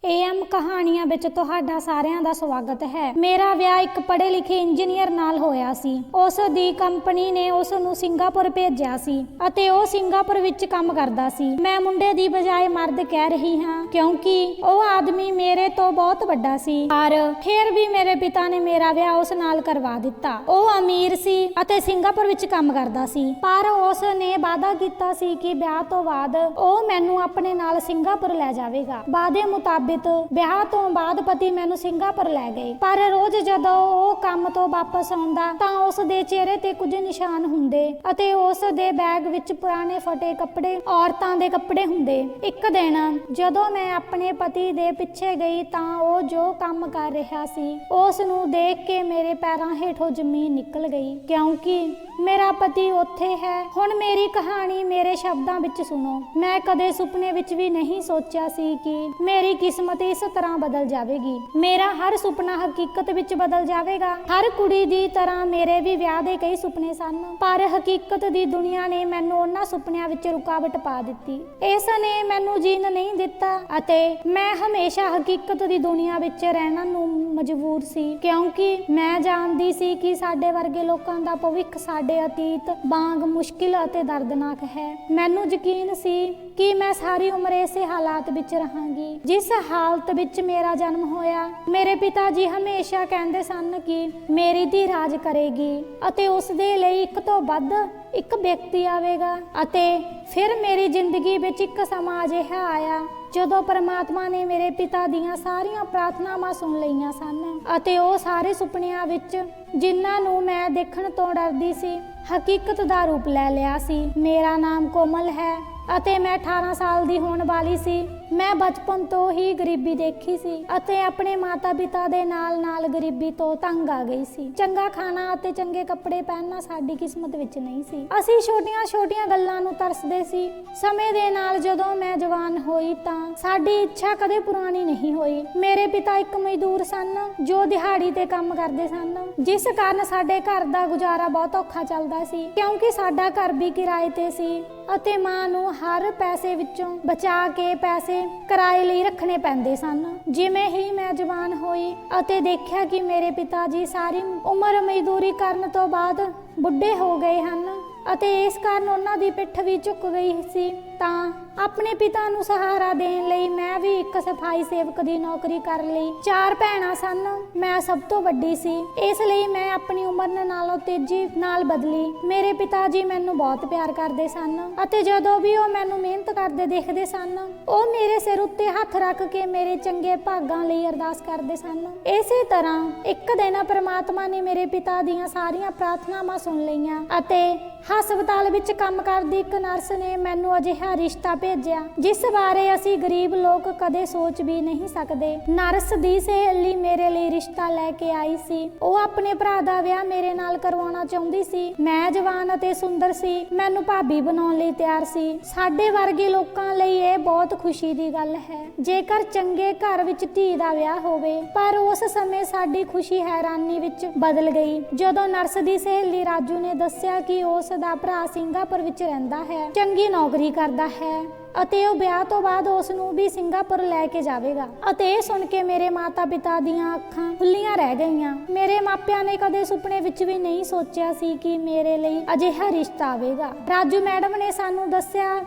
AM ਕਹਾਣੀਆਂ ਵਿੱਚ ਤੁਹਾਡਾ ਸਾਰਿਆਂ ਦਾ ਸਵਾਗਤ ਹੈ। ਮੇਰਾ ਵਿਆਹ ਇੱਕ ਪੜ੍ਹੇ ਲਿਖੇ ਇੰਜੀਨੀਅਰ ਨਾਲ ਹੋਇਆ ਸੀ। ਉਸ ਦੀ ਕੰਪਨੀ ਨੇ ਉਸ ਨੂੰ ਸਿੰਗਾਪੁਰ ਭੇਜਿਆ ਸੀ ਅਤੇ ਉਹ ਸਿੰਗਾਪੁਰ ਵਿੱਚ ਕੰਮ ਕਰਦਾ ਸੀ। ਮੈਂ ਮੁੰਡੇ ਦੀ ਬਜਾਏ ਮਰਦ ਕਹਿ ਰਹੀ ਹਾਂ ਕਿਉਂਕਿ ਉਹ ਆਦਮੀ ਮੇਰੇ ਤੋਂ ਬਹੁਤ ਵੱਡਾ ਸੀ, ਪਰ ਫਿਰ ਵੀ ਮੇਰੇ ਪਿਤਾ ਨੇ ਮੇਰਾ ਵਿਆਹ ਉਸ ਨਾਲ ਕਰਵਾ ਦਿੱਤਾ। ਉਹ ਅਮੀਰ ਸੀ ਅਤੇ ਸਿੰਗਾਪੁਰ ਵਿੱਚ ਕੰਮ ਕਰਦਾ ਸੀ, ਪਰ ਉਸ ਨੇ ਵਾਅਦਾ ਕੀਤਾ ਸੀ ਕਿ ਵਿਆਹ ਤੋਂ ਬਾਅਦ ਉਹ ਮੈਨੂੰ ਆਪਣੇ ਨਾਲ ਸਿੰਗਾਪੁਰ ਲੈ ਜਾਵੇਗਾ। ਵਾਅਦੇ ਮੁਤਾਬਿਕ ਵਿਆਹ ਤੋਂ ਬਾਅਦ ਪਤੀ ਮੈਨੂੰ ਸਿੰਗਾਪੁਰ ਲੈ ਗਏ, ਪਰ ਰੋਜ਼ ਜਦੋਂ ਉਹ ਕੰਮ ਤੋਂ ਵਾਪਸ ਆਉਂਦਾ ਤਾਂ ਉਸ ਦੇ ਚਿਹਰੇ ਤੇ ਕੁਝ ਨਿਸ਼ਾਨ ਹੁੰਦੇ ਅਤੇ ਉਸ ਦੇ ਬੈਗ ਵਿੱਚ ਪੁਰਾਣੇ ਫਟੇ ਕੱਪੜੇ, ਔਰਤਾਂ ਦੇ ਕੱਪੜੇ ਹੁੰਦੇ। ਇੱਕ ਦਿਨ ਜਦੋਂ ਮੈਂ ਆਪਣੇ ਪਤੀ ਦੇ ਪਿੱਛੇ ਗਈ ਤਾਂ ਉਹ ਜੋ ਕੰਮ ਕਰ ਰਿਹਾ ਸੀ ਉਸ ਨੂੰ ਦੇਖ ਕੇ ਮੇਰੇ ਪੈਰਾਂ ਹੇਠੋਂ ਜ਼ਮੀਨ ਨਿਕਲ ਗਈ, ਕਿਉਂਕਿ ਮੇਰਾ ਪਤੀ ਉੱਥੇ ਹੈ। ਹੁਣ ਮੇਰੀ ਕਹਾਣੀ ਮੇਰੇ ਸ਼ਬਦਾਂ ਵਿੱਚ ਸੁਣੋ। ਮੈਂ ਕਦੇ ਸੁਪਨੇ ਵਿੱਚ ਵੀ ਨਹੀਂ ਸੋਚਿਆ ਸੀ ਕਿ ਮੇਰੀ ਕਿਸਮਤ ਇਸ ਤਰ੍ਹਾਂ ਬਦਲ ਜਾਵੇਗੀ। ਮੇਰਾ ਹਰ ਸੁਪਨਾ ਹਕੀਕਤ ਵਿੱਚ ਬਦਲ ਜਾਵੇਗਾ। ਹਰ ਕੁੜੀ ਦੀ ਤਰ੍ਹਾਂ ਮੇਰੇ ਵੀ ਵਿਆਹ ਦੇ ਕਈ ਸੁਪਨੇ ਸਨ, ਪਰ ਹਕੀਕਤ ਦੀ ਦੁਨੀਆ ਨੇ ਮੈਨੂੰ ਉਹਨਾਂ ਸੁਪਨਿਆਂ ਵਿੱਚ ਰੁਕਾਵਟ ਪਾ ਦਿੱਤੀ। ਇਸ ਨੇ ਮੈਨੂੰ ਜੀਣ ਨਹੀਂ ਦਿੱਤਾ ਅਤੇ ਮੈਂ ਹਮੇਸ਼ਾ ਹਕੀਕਤ ਦੀ ਦੁਨੀਆ ਵਿੱਚ ਰਹਿਣ ਨੂੰ ਮਜਬੂਰ ਸੀ, ਕਿਉਂਕਿ ਮੈਂ ਜਾਣਦੀ ਸੀ ਕਿ ਸਾਡੇ ਵਰਗੇ ਲੋਕਾਂ ਦਾ ਭਵਿੱਖ ਸਾਡੇ ਅਤੀਤ ਵਾਂਗ ਮੁਸ਼ਕਿਲ ਅਤੇ ਦਰਦਨਾਕ ਹੈ। ਮੈਨੂੰ ਯਕੀਨ ਸੀ ਕਿ ਮੈਂ ਸਾਰੀ ਉਮਰ ਇਸੇ ਹਾਲਾਤ ਵਿੱਚ ਰਹਾਂਗੀ ਜਿਸ ਹਾਲਤ ਵਿੱਚ ਮੇਰਾ ਜਨਮ ਹੋਇਆ। ਮੇਰੇ ਪਿਤਾ ਜੀ ਹਮੇਸ਼ਾ ਕਹਿੰਦੇ ਸਨ ਕਿ ਮੇਰੀ ਧੀ ਰਾਜ ਕਰੇਗੀ ਅਤੇ ਉਸ ਦੇ ਲਈ ਇੱਕ ਤੋਂ ਵੱਧ ਇੱਕ ਵਿਅਕਤੀ ਆਵੇਗਾ। ਅਤੇ ਫਿਰ ਮੇਰੀ ਜ਼ਿੰਦਗੀ ਵਿੱਚ ਇੱਕ ਸਮਾਂ ਅਜਿਹਾ ਆਇਆ ਜਦੋਂ ਪਰਮਾਤਮਾ ਨੇ ਮੇਰੇ ਪਿਤਾ ਦੀਆਂ ਸਾਰੀਆਂ ਪ੍ਰਾਰਥਨਾਵਾਂ ਸੁਣ ਲਈਆਂ ਸਨ ਅਤੇ ਉਹ ਸਾਰੇ ਸੁਪਨਿਆਂ ਵਿੱਚ ਜਿਨ੍ਹਾਂ ਨੂੰ ਮੈਂ ਦੇਖਣ ਤੋਂ ਡਰਦੀ ਸੀ ਹਕੀਕਤ ਦਾ ਰੂਪ ਲੈ ਲਿਆ ਸੀ। ਮੇਰਾ ਨਾਮ ਕੋਮਲ ਹੈ ਅਤੇ ਮੈਂ 18 ਸਾਲ ਦੀ ਹੋਣ ਵਾਲੀ ਸੀ। ਮੈਂ ਬਚਪਨ ਤੋਂ ਹੀ ਗਰੀਬੀ ਦੇਖੀ ਸੀ ਅਤੇ ਆਪਣੇ ਮਾਤਾ ਪਿਤਾ ਦੇ ਨਾਲ ਗਰੀਬੀ ਤੋਂ ਤੰਗ ਆ ਗਈ ਸੀ। ਚੰਗਾ ਖਾਣਾ ਅਤੇ ਚੰਗੇ ਕੱਪੜੇ ਪਹਿਨਣਾ ਸਾਡੀ ਕਿਸਮਤ ਵਿੱਚ ਨਹੀਂ ਸੀ। ਅਸੀਂ ਛੋਟੀਆਂ ਗੱਲਾਂ ਨੂੰ ਤਰਸਦੇ ਸੀ। ਸਮੇਂ ਦੇ ਨਾਲ ਜਦੋਂ ਮੈਂ ਜਵਾਨ ਹੋਈ ਤਾਂ ਸਾਡੀ ਇੱਛਾ ਕਦੇ ਪੁਰਾਣੀ ਨਹੀਂ ਹੋਈ। ਮੇਰੇ ਪਿਤਾ ਇੱਕ ਮਜ਼ਦੂਰ ਸਨ ਜੋ ਦਿਹਾੜੀ ਤੇ ਕੰਮ ਕਰਦੇ ਸਨ, ਜਿਸ ਕਾਰਨ ਸਾਡੇ ਘਰ ਦਾ ਗੁਜ਼ਾਰਾ ਬਹੁਤ ਔਖਾ ਚੱਲਦਾ ਸੀ, ਕਿਉਂਕਿ ਸਾਡਾ ਘਰ ਵੀ ਕਿਰਾਏ ਤੇ ਸੀ ਅਤੇ ਮਾਂ ਨੂੰ ਹਰ ਪੈਸੇ ਵਿੱਚੋਂ ਬਚਾ ਕੇ ਪੈਸੇ ਕਿਰਾਏ ਲਈ ਰੱਖਣੇ ਪੈਂਦੇ ਸਨ। ਜਿਵੇਂ ਹੀ ਮੈਂ ਜਵਾਨ ਹੋਈ ਅਤੇ ਦੇਖਿਆ ਕਿ ਮੇਰੇ ਪਿਤਾ ਜੀ ਸਾਰੀ ਉਮਰ ਮਜ਼ਦੂਰੀ ਕਰਨ ਤੋਂ ਬਾਅਦ ਬੁੱਢੇ ਹੋ ਗਏ ਹਨ ਅਤੇ ਇਸ ਕਾਰਨ ਉਹਨਾਂ ਦੀ ਪਿੱਠ ਵੀ ਝੁਕ ਗਈ ਸੀ, ਤਾਂ ਆਪਣੇ ਪਿਤਾ ਨੂੰ ਸਹਾਰਾ ਦੇਣ ਲਈ ਮੈਂ ਵੀ ਇੱਕ ਸਫਾਈ ਸੇਵਕ ਦੀ ਨੌਕਰੀ ਕਰ ਲਈ। 4 ਭੈਣਾਂ ਸਨ, ਮੈਂ ਸਭ ਤੋਂ ਵੱਡੀ ਸੀ, ਇਸ ਲਈ ਮੈਂ ਆਪਣੀ ਉਮਰ ਨਾਲੋਂ ਤੇਜ਼ੀ ਨਾਲ ਬਦਲੀ। ਮੇਰੇ ਪਿਤਾ ਜੀ ਮੈਨੂੰ ਬਹੁਤ ਪਿਆਰ ਕਰਦੇ ਸਨ ਅਤੇ ਜਦੋਂ ਵੀ ਉਹ ਮੈਨੂੰ ਮਿਹਨਤ ਕਰਦੇ ਦੇਖਦੇ ਸਨ ਉਹ ਮੇਰੇ ਸਿਰ ਉੱਤੇ ਹੱਥ ਰੱਖ ਕੇ ਮੇਰੇ ਚੰਗੇ ਭਾਗਾਂ ਲਈ ਅਰਦਾਸ ਕਰਦੇ ਸਨ। ਇਸੇ ਤਰ੍ਹਾਂ ਇੱਕ ਦਿਨ ਪਰਮਾਤਮਾ ਨੇ ਮੇਰੇ ਪਿਤਾ ਦੀਆਂ ਸਾਰੀਆਂ ਪ੍ਰਾਰਥਨਾਵਾਂ ਸੁਣ ਲਈਆਂ ਅਤੇ ਹਸਪਤਾਲ ਵਿੱਚ ਕੰਮ ਕਰਦੀ ਇੱਕ ਨਰਸ ਨੇ ਮੈਨੂੰ ਅਜਿਹਾ ਰਿਸ਼ਤਾ ਭੇਜਿਆ ਜਿਸ ਬਾਰੇ ਅਸੀਂ ਗਰੀਬ ਲੋਕ ਕਦੇ ਸੋਚ ਵੀ ਨਹੀਂ ਸਕਦੇ। ਨਰਸ ਦੀ ਸਹੇਲੀ ਮੇਰੇ ਲਈ ਰਿਸ਼ਤਾ ਲੈ ਕੇ ਆਈ ਸੀ। ਉਹ ਆਪਣੇ ਭਰਾ ਦਾ ਵਿਆਹ ਮੇਰੇ ਨਾਲ ਕਰਵਾਉਣਾ ਚਾਹੁੰਦੀ ਸੀ। ਮੈਂ ਜਵਾਨ ਅਤੇ ਸੁੰਦਰ ਸੀ, ਮੈਨੂੰ ਭਾਬੀ ਬਣਾਉਣ ਲਈ ਤਿਆਰ ਸੀ। ਸਾਡੇ ਵਰਗੇ ਲੋਕਾਂ ਲਈ ਇਹ ਬਹੁਤ ਖੁਸ਼ੀ ਦੀ ਗੱਲ ਹੈ ਜੇਕਰ ਚੰਗੇ ਘਰ ਵਿੱਚ ਧੀ ਦਾ ਵਿਆਹ ਹੋਵੇ, ਪਰ ਉਸ ਸਮੇਂ ਸਾਡੀ ਖੁਸ਼ੀ ਹੈਰਾਨੀ ਵਿੱਚ ਬਦਲ ਗਈ ਜਦੋਂ ਨਰਸ ਦੀ ਸਹੇਲੀ ਰਾਜੂ ਨੇ ਦੱਸਿਆ ਕਿ ਉਸ ਦਾ ਭਰਾ ਸਿੰਗਾਪੁਰ ਵਿੱਚ ਰਹਿੰਦਾ ਹੈ, ਚੰਗੀ ਨੌਕਰੀ ਕਰਦਾ ਹੈ ਅਤੇ ਉਹ ਵਿਆਹ ਤੋਂ ਬਾਅਦ ਉਸ ਨੂੰ ਵੀ ਸਿੰਗਾਪੁਰ ਲੈ ਕੇ ਜਾਵੇਗਾ। ਅਤੇ ਇਹ ਸੁਣ ਕੇ ਮੇਰੇ ਮਾਤਾ ਪਿਤਾ ਦੀਆਂ ਅੱਖਾਂ ਖੁੱਲੀਆਂ ਰਹਿ ਗਈਆਂ। ਮੇਰੇ ਮਾਪਿਆਂ ਨੇ ਕਦੇ ਸੁਪਨੇ ਵਿੱਚ ਵੀ ਨਹੀਂ ਸੋਚਿਆ ਸੀ ਕਿ ਮੇਰੇ ਲਈ ਅਜਿਹਾ ਰਿਸ਼ਤਾ ਆਵੇਗਾ। ਰਾਜੂ ਮੈਡਮ ਨੇ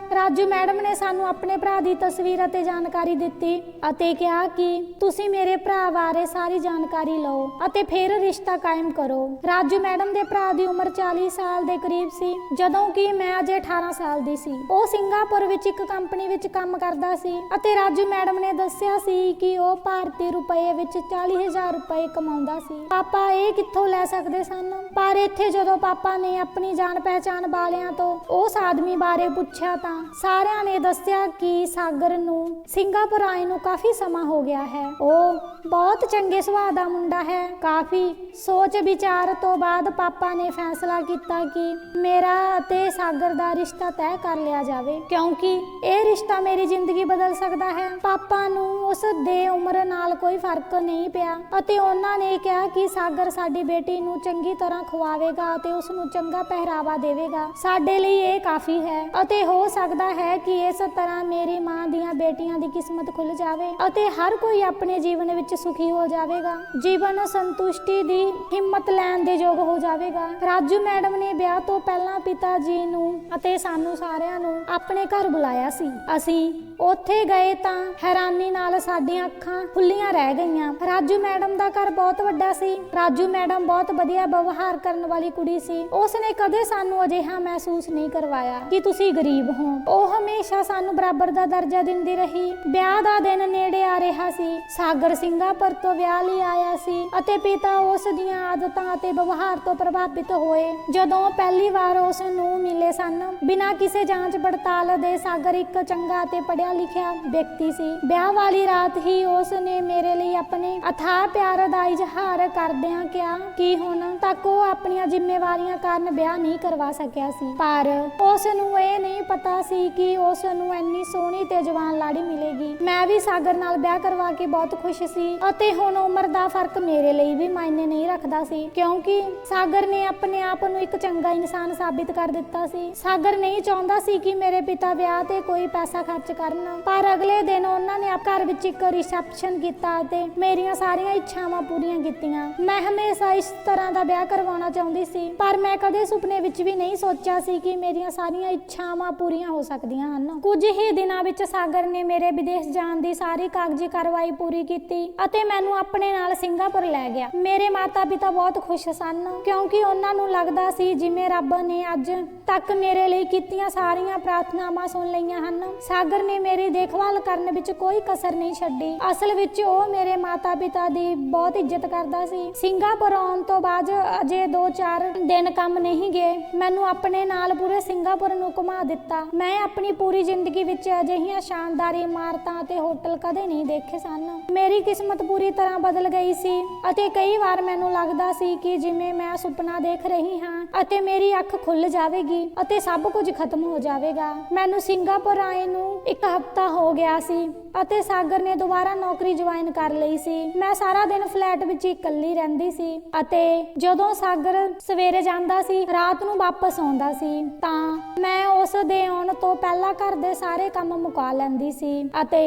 ਸਾਨੂੰ ਆਪਣੇ ਭਰਾ ਦੀ ਤਸਵੀਰ ਅਤੇ ਜਾਣਕਾਰੀ ਦਿੱਤੀ ਅਤੇ ਕਿਹਾ ਕਿ ਤੁਸੀਂ ਮੇਰੇ ਭਰਾ ਬਾਰੇ ਸਾਰੀ ਜਾਣਕਾਰੀ ਲਓ ਅਤੇ ਫਿਰ ਰਿਸ਼ਤਾ ਕਾਇਮ ਕਰੋ। ਰਾਜੂ ਮੈਡਮ ਦੇ ਭਰਾ ਦੀ ਉਮਰ 40 ਸਾਲ ਦੇ ਕਰੀਬ ਸੀ ਜਦੋਂ ਕਿ ਮੈਂ ਅਜੇ 18 ਸਾਲ ਦੀ ਸੀ। ਉਹ ਸਿੰਗਾਪੁਰ ਵਿੱਚ ਇੱਕ ਕੰਪਨੀ ਵਿੱਚ ਕੰਮ ਕਰਦਾ ਸੀ ਅਤੇ ਰਾਜੂ ਮੈਡਮ ਨੇ ਦੱਸਿਆ ਸੀ ਕਿ ਉਹ ਭਾਰਤੀ ਰੁਪਏ ਵਿੱਚ 40,000 ਰੁਪਏ ਕਮਾਉਂਦਾ ਸੀ। ਪਾਪਾ ਇਹ ਕਿੱਥੋਂ ਲੈ ਸਕਦੇ ਸਨ, ਪਰ ਇੱਥੇ ਜਦੋਂ ਪਾਪਾ ਨੇ ਆਪਣੀ ਜਾਣ ਪਹਿਚਾਣ ਵਾਲਿਆਂ ਤੋਂ ਉਸ ਆਦਮੀ ਬਾਰੇ ਪੁੱਛਿਆ ਤਾਂ ਸਾਰਿਆਂ ਨੇ ਦੱਸਿਆ ਕਿ ਸਾਗਰ ਨੂੰ ਸਿੰਗਾਪੁਰ ਆਏ ਨੂੰ ਕਾਫੀ ਸਮਾਂ ਹੋ ਗਿਆ ਹੈ। ਉਹ ਬਹੁਤ ਚੰਗੇ ਸੁਭਾਅ ਦਾ ਮੁੰਡਾ ਹੈ। ਕਾਫੀ ਸੋਚ ਵਿਚਾਰ ਤੋਂ ਬਾਅਦ ਪਾਪਾ ਨੇ ਫੈਸਲਾ ਕੀਤਾ ਕਿ ਮੇਰਾ ਅਤੇ ਸਾਗਰ ਦਾ ਰਿਸ਼ਤਾ ਤੈਅ ਕਰ ਲਿਆ ਜਾਵੇ, ਕਿਉਂਕਿ ਇਹ ਰਿਸ਼ਤਾ ਮੇਰੀ ਜ਼ਿੰਦਗੀ ਬਦਲ ਸਕਦਾ ਹੈ। ਪਾਪਾ ਨੂੰ ਉਸ ਦੇ ਉਮਰ ਨਾਲ ਕੋਈ ਫਰਕ ਨਹੀਂ ਪਿਆ ਅਤੇ ਉਹਨਾਂ ਨੇ ਕਿਹਾ ਕਿ ਸਾਗਰ ਸਾਡੀ ਬੇਟੀ ਨੂੰ ਚੰਗੀ ਤਰ੍ਹਾਂ ਖਵਾਵੇਗਾ ਅਤੇ ਉਸ ਨੂੰ ਚੰਗਾ ਪਹਿਰਾਵਾ ਦੇਵੇਗਾ। ਸਾਡੇ ਲਈ ਇਹ ਕਾਫੀ ਹੈ ਅਤੇ ਹੋ ਸਕਦਾ ਹੈ ਕਿ ਇਸ ਤਰ੍ਹਾਂ ਮੇਰੀ ਮਾਂ ਦੀਆਂ ਬੇਟੀਆਂ ਦੀ ਕਿਸਮਤ ਖੁੱਲ ਜਾਵੇ ਅਤੇ ਹਰ ਕੋਈ ਆਪਣੇ ਜੀਵਨ ਵਿੱਚ ਸੁਖੀ ਹੋ ਜਾਵੇਗਾ। ਜੀਵਨ ਸੰਤੁਸ਼ਟੀ ਦੀ ਹਿੰਮਤ ਲੈਣ ਦੇ ਯੋਗ ਹੋ ਜਾਵੇਗਾ। ਰਾਜੂ ਮੈਡਮ ਨੇ ਵਿਆਹ ਤੋਂ ਪਹਿਲਾਂ ਪਿਤਾ ਜੀ ਨੂੰ ਅਤੇ ਸਾਨੂੰ ਸਾਰਿਆਂ ਨੂੰ ਆਪਣੇ ਘਰ ਬੁਲਾਇਆ ਸੀ। ਅਸੀਂ ਉੱਥੇ ਗਏ ਤਾਂ ਹੈਰਾਨੀ ਨਾਲ ਸਾਡੀਆਂ ਅੱਖਾਂ ਖੁੱਲੀਆਂ ਰਹਿ ਗਈਆਂ। ਰਾਜੂ ਮੈਡਮ ਦਾ ਘਰ ਬਹੁਤ ਵੱਡਾ ਸੀ। ਰਾਜੂ ਮੈਡਮ ਬਹੁਤ ਵਧੀਆ ਵਿਵਹਾਰ ਕਰਨ ਵਾਲੀ ਕੁੜੀ ਸੀ। ਉਸਨੇ ਕਦੇ ਸਾਨੂੰ ਅਜਿਹਾ ਮਹਿਸੂਸ ਨਹੀਂ ਕਰਵਾਇਆ ਕਿ ਤੁਸੀਂ ਗਰੀਬ ਹੋ। ਉਹ ਹਮੇਸ਼ਾ ਸਾਨੂੰ ਬਰਾਬਰ ਦਾ ਦਰਜਾ ਦਿੰਦੀ ਰਹੀ। ਵਿਆਹ ਦਾ ਦਿਨ ਨੇੜੇ ਆ ਰਿਹਾ ਸੀ। ਸਾਗਰ ਸਿੰਗਾਪੁਰ ਤੋਂ ਵਿਆਹ ਲਈ ਆਇਆ ਸੀ ਅਤੇ ਪਿਤਾ ਉਸ ਦੀਆਂ ਆਦਤਾਂ ਅਤੇ ਵਿਵਹਾਰ ਤੋਂ ਪ੍ਰਭਾਵਿਤ ਹੋਏ। ਜਦੋਂ ਪਹਿਲੀ ਵਾਰ ਉਸ ਨੂੰ ਮਿਲੇ ਸਨ, ਬਿਨਾਂ ਕਿਸੇ ਜਾਂਚ ਪੜਤਾਲ ਦੇ ਸਾਗਰ ਇੱਕ ਚੰਗਾ ਅਤੇ ਪੜ੍ਹਿਆ ਲਿਖਿਆ ਵਿਅਕਤੀ ਸੀ। ਵਿਆਹ ਵਾਲੀ ਰਾਤ ਹੀ ਉਸ ਨੇ ਮੇਰੇ ਲਈ ਆਪਣੇ ਅਥਾਹ ਪਿਆਰ ਦਾ ਇਜ਼ਹਾਰ ਕਰਦਿਆਂ ਕਿਹਾ ਕਿ ਹੁਣ ਤੱਕ ਉਹ ਆਪਣੀਆਂ ਜ਼ਿੰਮੇਵਾਰੀਆਂ ਕਾਰਨ ਵਿਆਹ ਨਹੀਂ ਕਰਵਾ ਸਕਿਆ ਸੀ, ਪਰ ਉਸ ਨੂੰ ਇਹ ਨਹੀਂ ਪਤਾ ਸੀ ਕਿ ਉਸ ਨੂੰ ਇੰਨੀ ਸੋਹਣੀ ਤੇ ਜਵਾਨ ਲਾੜੀ ਮਿਲੇਗੀ। ਮੈਂ ਵੀ ਸਾਗਰ ਨਾਲ ਵਿਆਹ ਕਰਵਾ ਕੇ ਬਹੁਤ ਖੁਸ਼ ਸੀ ਅਤੇ ਹੁਣ ਉਮਰ ਦਾ ਫਰਕ ਮੇਰੇ ਲਈ ਵੀ ਮਾਇਨੇ ਨਹੀਂ ਰੱਖਦਾ ਸੀ, ਕਿਉਂਕਿ ਸਾਗਰ ਨੇ ਆਪਣੇ ਆਪ ਨੂੰ ਇੱਕ ਚੰਗਾ ਇਨਸਾਨ ਸਾਬਿਤ ਕਰ ਦਿੱਤਾ ਸੀ। ਸਾਗਰ ਨਹੀਂ ਚਾਹੁੰਦਾ ਸੀ ਕਿ ਮੇਰੇ ਪਿਤਾ ਵਿਆਹ ਤੇ ਕੋਈ ਪੈਸਾ ਖਰਚ ਕਰਨ, ਪਰ ਅਗਲੇ ਦਿਨ ਉਹਨਾਂ ਨੇ ਘਰ ਵਿੱਚ ਇੱਕ ਰਿਸੈਪਸ਼ਨ ਕੀਤਾ ਅਤੇ ਮੇਰੀਆਂ ਸਾਰੀਆਂ ਇੱਛਾਵਾਂ ਪੂਰੀਆਂ ਕੀਤੀਆਂ। ਮੈਂ ਹਮੇਸ਼ਾ ਇਸ ਤਰ੍ਹਾਂ ਦਾ ਵਿਆਹ ਕਰਵਾਉਣਾ ਚਾਹੁੰਦੀ ਸੀ, ਪਰ ਮੈਂ ਕਦੇ ਸੁਪਨੇ ਵਿੱਚ ਵੀ ਨਹੀਂ ਸੋਚਿਆ ਸੀ ਕਿ ਮੇਰੀਆਂ ਸਾਰੀਆਂ ਇੱਛਾਵਾਂ ਪੂਰੀਆਂ ਹੋ ਸਕਦੀਆਂ ਹਨ। ਕੁਝ ਹੀ ਦਿਨਾਂ ਵਿੱਚ ਸਾਗਰ ਨੇ ਮੇਰੇ ਵਿਦੇਸ਼ ਜਾਣ ਦੀ ਸਾਰੀ ਕਾਗਜ਼ੀ ਕਾਰਵਾਈ ਪੂਰੀ ਕੀਤੀ ਅਤੇ ਮੈਨੂੰ ਆਪਣੇ ਨਾਲ ਸਿੰਗਾਪੁਰ ਲੈ ਗਿਆ। ਮੇਰੇ ਮਾਤਾ ਪਿਤਾ ਬਹੁਤ ਖੁਸ਼ ਸਨ, ਕਿਉਂਕਿ ਉਹਨਾਂ ਨੂੰ ਲੱਗਦਾ ਸੀ ਜਿਵੇਂ ਰੱਬ ਨੇ ਅੱਜ ਤੱਕ ਮੇਰੇ ਲਈ ਕੀਤੀਆਂ ਸਾਰੀਆਂ ਪ੍ਰਾਰਥਨਾਵਾਂ ਸੁਣ ਲਈਆਂ ਹਨ। ਸਾਗਰ ਨੇ ਮੇਰੀ ਦੇਖਭਾਲ ਕਰਨ ਵਿੱਚ ਕੋਈ ਕਸਰ ਨਹੀਂ ਛੱਡੀ। ਅਸਲ ਵਿੱਚ ਉਹ ਮੇਰੇ ਮਾਤਾ ਪਿਤਾ ਦੀ ਬਹੁਤ ਇੱਜ਼ਤ ਕਰਦਾ ਸੀ। ਸਿੰਗਾਪੁਰ ਆਉਣ ਤੋਂ ਬਾਅਦ ਅਜੇ 2-4 ਦਿਨ ਕੰਮ ਨਹੀਂ ਗਏ, ਮੈਨੂੰ ਆਪਣੇ ਨਾਲ ਪੂਰੇ ਸਿੰਗਾਪੁਰ ਨੂੰ ਘੁਮਾ ਦਿੱਤਾ। ਮੈਂ ਆਪਣੀ ਪੂਰੀ ਜ਼ਿੰਦਗੀ ਵਿੱਚ ਅਜਿਹੀਆਂ ਸ਼ਾਨਦਾਰ ਇਮਾਰਤਾਂ ਅਤੇ ਹੋਟਲ ਕਦੇ ਨਹੀਂ ਦੇਖੇ ਸਨ। ਮੇਰੀ ਕਿਸਮਤ ਪੂਰੀ ਤਰ੍ਹਾਂ ਬਦਲ ਗਈ ਸੀ ਅਤੇ ਕਈ ਵਾਰ ਮੈਨੂੰ ਲੱਗਦਾ ਸੀ ਕਿ ਜਿਵੇਂ ਮੈਂ ਸੁਪਨਾ ਦੇਖ ਰਹੀ ਹਾਂ ਅਤੇ ਮੇਰੀ ਅੱਖ ਖੁੱਲ ਜਾਵੇਗੀ ਅਤੇ ਸਭ ਕੁਝ ਖਤਮ ਹੋ ਜਾਵੇਗਾ। ਮੈਨੂੰ ਸਿੰਗਾਪੁਰ ਆਏ ਨੂੰ 1 ਹਫ਼ਤਾ ਹੋ ਗਿਆ ਸੀ ਅਤੇ ਸਾਗਰ ਨੇ ਦੁਬਾਰਾ ਨੌਕਰੀ ਜੁਆਇਨ ਕਰ ਲਈ ਸੀ। ਮੈਂ ਸਾਰਾ ਦਿਨ ਫਲੈਟ ਵਿੱਚ ਇਕੱਲੀ ਰਹਿੰਦੀ ਸੀ ਅਤੇ ਜਦੋਂ ਸਾਗਰ ਸਵੇਰੇ ਜਾਂਦਾ ਸੀ, ਰਾਤ ਨੂੰ ਵਾਪਸ ਆਉਂਦਾ ਸੀ, ਤਾਂ ਮੈਂ ਉਸ ਦੇ ਆਉਣ ਤੋਂ ਪਹਿਲਾਂ ਘਰ ਦੇ ਸਾਰੇ ਕੰਮ ਮੁਕਾ ਲੈਂਦੀ ਸੀ ਅਤੇ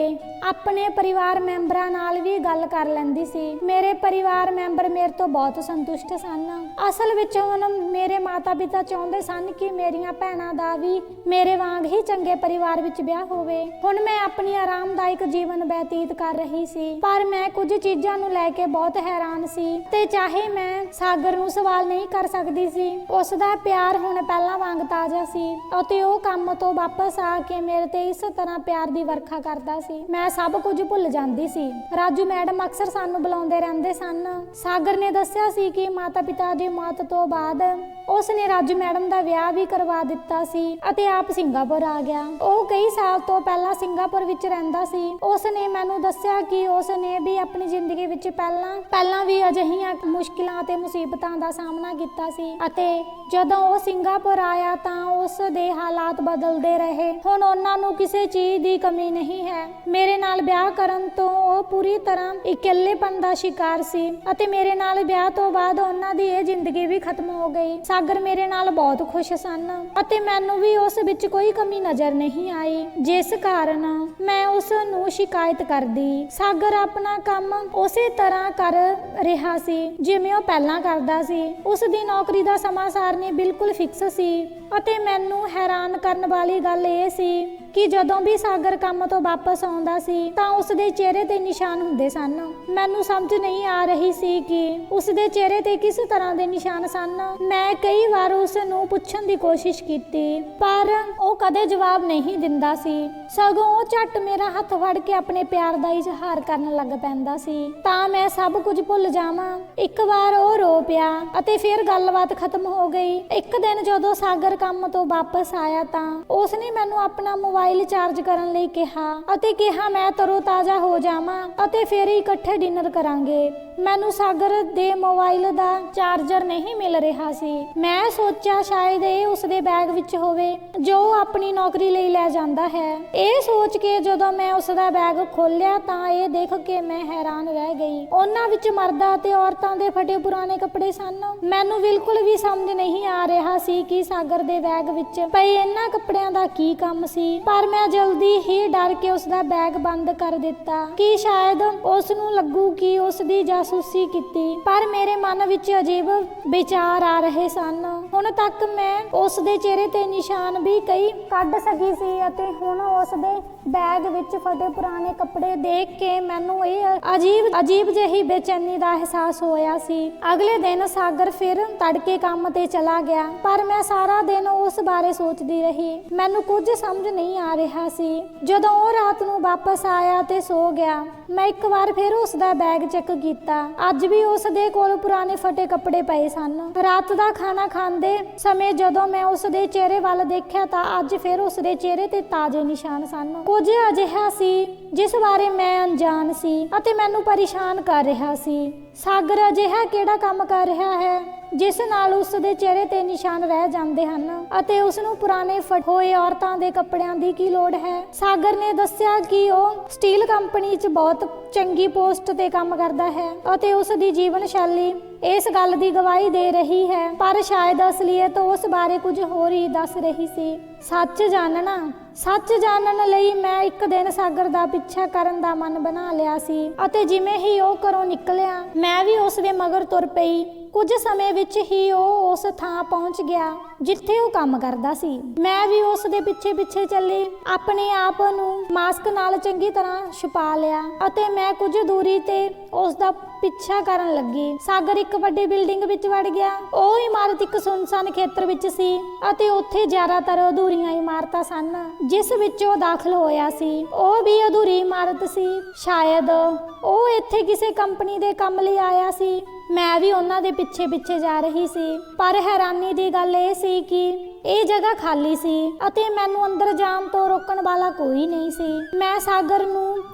ਆਪਣੇ ਪਰਿਵਾਰ ਮੈਂਬਰਾਂ ਨਾਲ ਵੀ ਗੱਲ ਕਰ ਲੈਂਦੀ ਸੀ। ਮੇਰੇ ਪਰਿਵਾਰ ਮੈਂਬਰ ਮੇਰੇ ਤੋਂ ਬਹੁਤ ਸੰਤੁਸ਼ਟ ਸਨ। ਅਸਲ ਵਿੱਚ ਹੁਣ ਮੇਰੇ ਮਾਤਾ ਪਿਤਾ ਚਾਹੁੰਦੇ ਸਨ ਕਿ ਮੇਰੀਆਂ ਭੈਣਾਂ ਦਾ ਵੀ ਮੇਰੇ ਵਾਂਗ ਹੀ ਚੰਗੇ ਪਰਿਵਾਰ ਵਿੱਚ ਵਿਆਹ ਹੋਵੇ। ਹੁਣ ਮੈਂ ਆਪਣੀ ਆਰਾਮਦਾਇਕ ਜੀਵਨ ਬਤੀਤ ਕਰ ਰਹੀ ਸੀ, ਪਰ ਮੈਂ ਕੁਝ ਚੀਜ਼ਾਂ ਨੂੰ ਲੈ ਕੇ ਬਹੁਤ ਹੈਰਾਨ ਸੀ ਤੇ ਚਾਹੇ ਮੈਂ ਸਾਗਰ ਨੂੰ ਸਵਾਲ ਨਹੀਂ ਕਰ ਸਕਦੀ ਸੀ, ਉਸ ਦਾ ਪਿਆਰ ਹੁਣ ਪਹਿਲਾਂ ਵਾਂਗ ਤਾਜ਼ਾ ਸੀ ਅਤੇ ਉਹ ਕੰਮ ਤੋਂ ਵਾਪਸ ਆ ਕੇ ਮੇਰੇ ਤੇ ਇਸ ਤਰ੍ਹਾਂ ਪਿਆਰ ਦੀ ਵਰਖਾ ਕਰਦਾ ਸੀ। ਮੈਂ ਸਭ ਕੁਝ ਭੁੱਲ ਜਾਂਦੀ ਸੀ। ਰਾਜੂ ਮੈਡਮ ਅਕਸਰ ਸਾਨੂੰ ਬੁਲਾਉਂਦੇ ਰਹਿੰਦੇ ਸਨ। ਸਾਗਰ ਨੇ ਦੱਸਿਆ ਸੀ ਕਿ ਮਾਤਾ ਪਿਤਾ ਦੀ ਮੌਤ ਤੋਂ ਬਾਅਦ ਉਸ ਨੇ ਰਾਜੂ ਮੈਡਮ ਦਾ ਵਿਆਹ ਵੀ ਕਰਵਾ ਦਿੱਤਾ ਸੀ ਅਤੇ ਆਪ ਸਿੰਗਾਪੁਰ ਆ ਗਿਆ। ਉਹ ਕਈ ਸਾਲ ਤੋਂ ਪਹਿਲਾਂ ਸਿੰਗਾਪੁਰ ਵਿੱਚ ਰਹਿੰਦਾ ਸੀ। ਉਸ ਨੇ ਮੈਨੂੰ ਦੱਸਿਆ ਕਿ ਉਸ ਨੇ ਵੀ ਆਪਣੀ ਜ਼ਿੰਦਗੀ ਵਿੱਚ ਪਹਿਲਾਂ ਵੀ ਅਜਿਹੀਆਂ ਮੁਸ਼ਕਿਲਾਂ ਅਤੇ ਮੁਸੀਬਤਾਂ ਦਾ ਸਾਹਮਣਾ ਕੀਤਾ ਸੀ ਅਤੇ ਜਦੋਂ ਉਹ ਸਿੰਗਾਪੁਰ ਆਇਆ ਤਾਂ ਉਸ ਦੇ ਹਾਲਾਤ ਬਦਲਦੇ ਰਹੇ। ਹੁਣ ਉਹਨਾਂ ਨੂੰ ਕਿਸੇ ਚੀਜ਼ ਦੀ ਕਮੀ ਨਹੀਂ ਹੈ। ਮੇਰੇ ਨਾਲ ਵਿਆਹ ਕਰਨ ਤੋਂ ਉਹ ਪੂਰੀ ਤਰ੍ਹਾਂ ਇਕੱਲੇਪਨ ਦਾ ਸ਼ਿਕਾਰ ਸੀ ਅਤੇ ਮੇਰੇ ਨਾਲ ਵਿਆਹ ਤੋਂ ਬਾਅਦ ਉਹਨਾਂ ਦੀ ਇਹ ਜ਼ਿੰਦਗੀ ਵੀ ਖਤਮ ਹੋ ਗਈ। ਸਾਗਰ ਮੇਰੇ ਨਾਲ ਬਹੁਤ ਖੁਸ਼ ਸਨ ਅਤੇ ਮੈਨੂੰ ਵੀ ਉਸ ਵਿੱਚ ਕੋਈ ਕਮੀ ਨਜ਼ਰ ਨਹੀਂ ਆਈ, ਜਿਸ ਕਾਰਨ ਮੈਂ ਉਸ ਨੂੰ ਸ਼ਿਕਾਇਤ ਕਰਦੀ। ਸਾਗਰ ਆਪਣਾ ਕੰਮ ਉਸੇ ਤਰ੍ਹਾਂ ਕਰ ਰਿਹਾ ਸੀ ਜਿਵੇਂ ਉਹ ਪਹਿਲਾਂ ਕਰਦਾ ਸੀ। ਉਸ ਦੀ ਨੌਕਰੀ ਦਾ ਸਮਾਂ ਸਾਰਣੀ ਬਿਲਕੁਲ ਫਿਕਸ ਸੀ ਅਤੇ ਮੈਨੂੰ ਹੈਰਾਨ ਕਰਨ ਵਾਲੀ ਗੱਲ ਇਹ ਸੀ ਕਿ ਜਦੋਂ ਵੀ ਸਾਗਰ ਕੰਮ ਤੋਂ ਵਾਪਸ ਆਉਂਦਾ ਸੀ ਤਾਂ ਉਸ ਦੇ ਚਿਹਰੇ ਤੇ ਨਿਸ਼ਾਨ ਹੁੰਦੇ ਸਨ। ਮੈਨੂੰ ਸਮਝ ਨਹੀਂ ਆ ਰਹੀ ਸੀ ਕਿ ਉਸ ਦੇ ਚਿਹਰੇ ਤੇ ਕਿਸ ਤਰ੍ਹਾਂ ਦੇ ਨਿਸ਼ਾਨ ਸਨ। ਮੈਂ ਕਈ ਵਾਰ ਉਸ ਨੂੰ ਪੁੱਛਣ ਦੀ ਕੋਸ਼ਿਸ਼ ਕੀਤੀ, ਪਰ ਉਹ ਕਦੇ ਜਵਾਬ ਨਹੀਂ ਦਿੰਦਾ ਸੀ। ਸਗੋਂ ਉਹ ਝੱਟ ਮੇਰਾ ਹੱਥ ਫੜ ਕੇ ਆਪਣੇ ਪਿਆਰ ਦਾ ਇਜ਼ਹਾਰ ਕਰਨ ਲੱਗ ਪੈਂਦਾ ਸੀ ਤਾਂ ਮੈਂ ਸਭ ਕੁਝ ਭੁੱਲ ਜਾਵਾਂ। ਇੱਕ ਵਾਰ ਉਹ ਰੋ ਪਿਆ ਅਤੇ ਫਿਰ ਗੱਲਬਾਤ ਖਤਮ ਹੋ ਗਈ। ਇੱਕ ਦਿਨ ਜਦੋਂ ਸਾਗਰ ਕੰਮ ਤੋਂ ਵਾਪਸ ਆਇਆ ਤਾਂ ਉਸ ਨੇ ਮੈਨੂੰ ਆਪਣਾ ਮੋਬਾਈਲ ਮੋਬਾਈਲ ਚਾਰਜ ਕਰਨ ਲਈ ਕਿਹਾ ਅਤੇ ਕਿਹਾ ਮੈਂ ਤਰੋ-ਤਾਜ਼ਾ ਹੋ ਜਾਵਾਂ ਅਤੇ ਫਿਰ ਇਕੱਠੇ ਡਿਨਰ ਕਰਾਂਗੇ। ਮੈਨੂੰ ਸਾਗਰ ਦੇ ਮੋਬਾਈਲ ਦਾ ਚਾਰਜਰ ਨਹੀਂ ਮਿਲ ਰਿਹਾ ਸੀ। ਮੈਂ ਸੋਚਿਆ ਸ਼ਾਇਦ ਇਹ ਉਸਦੇ ਬੈਗ ਵਿੱਚ ਹੋਵੇ ਜੋ ਉਹ ਆਪਣੀ ਨੌਕਰੀ ਲਈ ਲੈ ਜਾਂਦਾ ਹੈ। ਇਹ ਸੋਚ ਕੇ ਜਦੋਂ ਮੈਂ ਉਸਦਾ ਬੈਗ ਖੋਲ੍ਹਿਆ ਤਾਂ ਇਹ ਦੇਖ ਕੇ ਮੈਂ ਹੈਰਾਨ ਰਹਿ ਗਈ। ਉਹਨਾਂ ਵਿੱਚ ਮਰਦਾਂ ਅਤੇ ਔਰਤਾਂ ਦੇ ਫਟੇ ਪੁਰਾਣੇ ਕੱਪੜੇ ਸਨ। ਮੈਨੂੰ ਬਿਲਕੁਲ ਵੀ ਸਮਝ ਨਹੀਂ ਆ ਰਿਹਾ ਸੀ ਕਿ ਸਾਗਰ ਦੇ ਬੈਗ ਵਿੱਚ ਪਏ ਇਹਨਾਂ ਕੱਪੜਿਆਂ ਦਾ ਕੀ ਕੰਮ ਸੀ, ਪਰ ਮੈਂ ਜਲਦੀ ਹੀ ਡਰ ਕੇ ਉਸਦਾ ਬੈਗ ਬੰਦ ਕਰ ਦਿੱਤਾ ਕਿ ਸ਼ਾਇਦ ਉਸ ਨੂੰ ਲੱਗੂ ਕਿ ਉਸ ਦੀ ਜਾਸੂਸੀ ਕੀਤੀ। ਪਰ ਮੇਰੇ ਮਨ ਵਿੱਚ ਅਜੀਬ ਵਿਚਾਰ ਆ ਰਹੇ ਸਨ। ਹੁਣ ਤੱਕ ਮੈਂ ਉਸ ਦੇ ਚਿਹਰੇ ਤੇ ਨਿਸ਼ਾਨ ਵੀ ਕਈ ਕੱਢ ਸਕੀ ਸੀ ਅਤੇ ਹੁਣ ਉਸ ਦੇ ਬੈਗ ਵਿੱਚ ਫਟੇ ਪੁਰਾਣੇ ਕੱਪੜੇ ਦੇਖ ਕੇ ਮੈਨੂੰ ਇਹ ਅਜੀਬ ਜਿਹੀ ਬੇਚੈਨੀ ਦਾ ਅਹਿਸਾਸ ਹੋਇਆ ਸੀ। ਅਗਲੇ ਦਿਨ ਸਾਗਰ ਫਿਰ ਤੜਕੇ ਕੰਮ ਤੇ ਚਲਾ ਗਿਆ, ਪਰ ਮੈਂ ਸਾਰਾ ਦਿਨ ਉਸ ਬਾਰੇ ਸੋਚਦੀ ਰਹੀ। ਮੈਨੂੰ ਕੁਝ ਸਮਝ ਨਹੀਂ ਆ ਰਿਹਾ ਸੀ। ਜਦੋਂ ਉਹ ਰਾਤ ਨੂੰ ਵਾਪਸ ਆਇਆ ਤੇ ਸੋ ਗਿਆ, ਮੈਂ ਇੱਕ ਵਾਰ ਫਿਰ ਉਸ ਦਾ ਬੈਗ ਚੈੱਕ ਕੀਤਾ। ਅੱਜ ਵੀ ਉਸ ਦੇ ਕੋਲ ਪੁਰਾਣੇ ਫਟੇ ਕੱਪੜੇ ਪਏ ਸਨ। ਰਾਤ ਦਾ ਖਾਣਾ ਖਾਂਦੇ ਸਮੇਂ ਜਦੋਂ ਮੈਂ ਉਸ ਦੇ ਚਿਹਰੇ ਵੱਲ ਦੇਖਿਆ ਤਾਂ ਅੱਜ ਫਿਰ ਉਸ ਦੇ ਚਿਹਰੇ ਤੇ ਤਾਜ਼ੇ ਨਿਸ਼ਾਨ ਸਨ। ਕੁਝ ਅਜਿਹਾ ਸੀ ਜਿਸ ਬਾਰੇ ਮੈਂ ਅਣਜਾਣ ਸੀ ਅਤੇ ਮੈਨੂੰ ਪਰੇਸ਼ਾਨ ਕਰ ਰਿਹਾ ਸੀ। ਸਾਗਰ ਅਜਿਹਾ ਕਿਹੜਾ ਕੰਮ ਕਰ ਰਿਹਾ ਹੈ ਜਿਸ ਨਾਲ ਉਸ ਦੇ ਚਿਹਰੇ ਤੇ ਨਿਸ਼ਾਨ ਰਹਿ ਜਾਂਦੇ ਹਨ ਅਤੇ ਉਸ ਨੂੰ ਪੁਰਾਣੇ ਫਟੇ ਹੋਏ ਔਰਤਾਂ ਦੇ ਕੱਪੜਿਆਂ ਦੀ ਕੀ ਲੋੜ ਹੈ। ਸਾਗਰ ਨੇ ਦੱਸਿਆ ਕਿ ਉਹ ਸਟੀਲ ਕੰਪਨੀ 'ਚ ਬਹੁਤ ਚੰਗੀ ਪੋਸਟ ਤੇ ਕੰਮ ਕਰਦਾ ਹੈ ਅਤੇ ਉਸ ਦੀ ਜੀਵਨ ਸ਼ੈਲੀ ਇਸ ਗੱਲ ਦੀ ਗਵਾਹੀ ਦੇ ਰਹੀ ਹੈ, ਪਰ ਸ਼ਾਇਦ ਅਸਲੀਅਤ ਉਸ ਬਾਰੇ ਕੁਝ ਹੋਰ ਹੀ ਦੱਸ ਰਹੀ ਸੀ। ਸੱਚ ਜਾਣਨ ਲਈ ਮੈਂ ਇੱਕ ਦਿਨ ਸਾਗਰ ਦਾ ਪਿੱਛਾ ਕਰਨ ਦਾ ਮਨ ਬਣਾ ਲਿਆ ਸੀ ਅਤੇ ਜਿਵੇਂ ਹੀ ਉਹ ਘਰੋਂ ਨਿਕਲਿਆ ਮੈਂ ਵੀ ਉਸ ਦੇ ਮਗਰ ਤੁਰ ਪਈ। ਕੁਝ ਸਮੇਂ ਵਿੱਚ ਹੀ ਉਹ ਉਸ ਥਾਂ ਪਹੁੰਚ ਗਿਆ ਜਿੱਥੇ ਉਹ ਕੰਮ ਕਰਦਾ ਸੀ। ਮੈਂ ਵੀ ਉਸ ਦੇ ਪਿੱਛੇ ਚੱਲੀ, ਆਪਣੇ ਆਪ ਨੂੰ ਮਾਸਕ ਨਾਲ ਚੰਗੀ ਤਰ੍ਹਾਂ ਛੁਪਾ ਲਿਆ ਅਤੇ ਮੈਂ ਕੁਝ ਦੂਰੀ ਤੇ ਉਸ ਦਾ ਪਿੱਛਾ ਕਰਨ ਲੱਗੀ। ਸਾਗਰ ਇੱਕ ਵੱਡੀ ਬਿਲਡਿੰਗ ਵਿੱਚ ਵੜ ਗਿਆ। ਉਹ ਇਮਾਰਤ ਇੱਕ ਸੁੰਨਸਾਨ ਖੇਤਰ ਵਿੱਚ ਸੀ ਅਤੇ ਉੱਥੇ ਜ਼ਿਆਦਾਤਰ ਅਧੂਰੀਆਂ ਇਮਾਰਤਾਂ ਸਨ ਜਿਸ ਵਿੱਚ ਉਹ ਦਾਖਲ ਹੋਇਆ ਸੀ। ਉਹ ਵੀ ਅਧੂਰੀ ਇਮਾਰਤ ਸੀ। ਸ਼ਾਇਦ ਉਹ ਇੱਥੇ ਕਿਸੇ ਕੰਪਨੀ ਦੇ ਕੰਮ ਲਈ ਆਇਆ ਸੀ। ਮੈਂ ਵੀ ਉਹਨਾਂ ਦੇ ਪਿੱਛੇ ਜਾ ਰਹੀ ਸੀ, ਪਰ ਹੈਰਾਨੀ ਦੀ ਗੱਲ ਇਹ ਸੀ ਕਿ ਇਹ ਜਗ੍ਹਾ ਖਾਲੀ ਸੀ ਅਤੇ ਮੈਨੂੰ ਅੰਦਰ ਜਾਣ ਤੋਂ ਰੋਕਣ ਵਾਲਾ ਕੋਈ ਨਹੀਂ ਸੀ। ਮੈਂ ਸਾਗਰ ਨੂੰ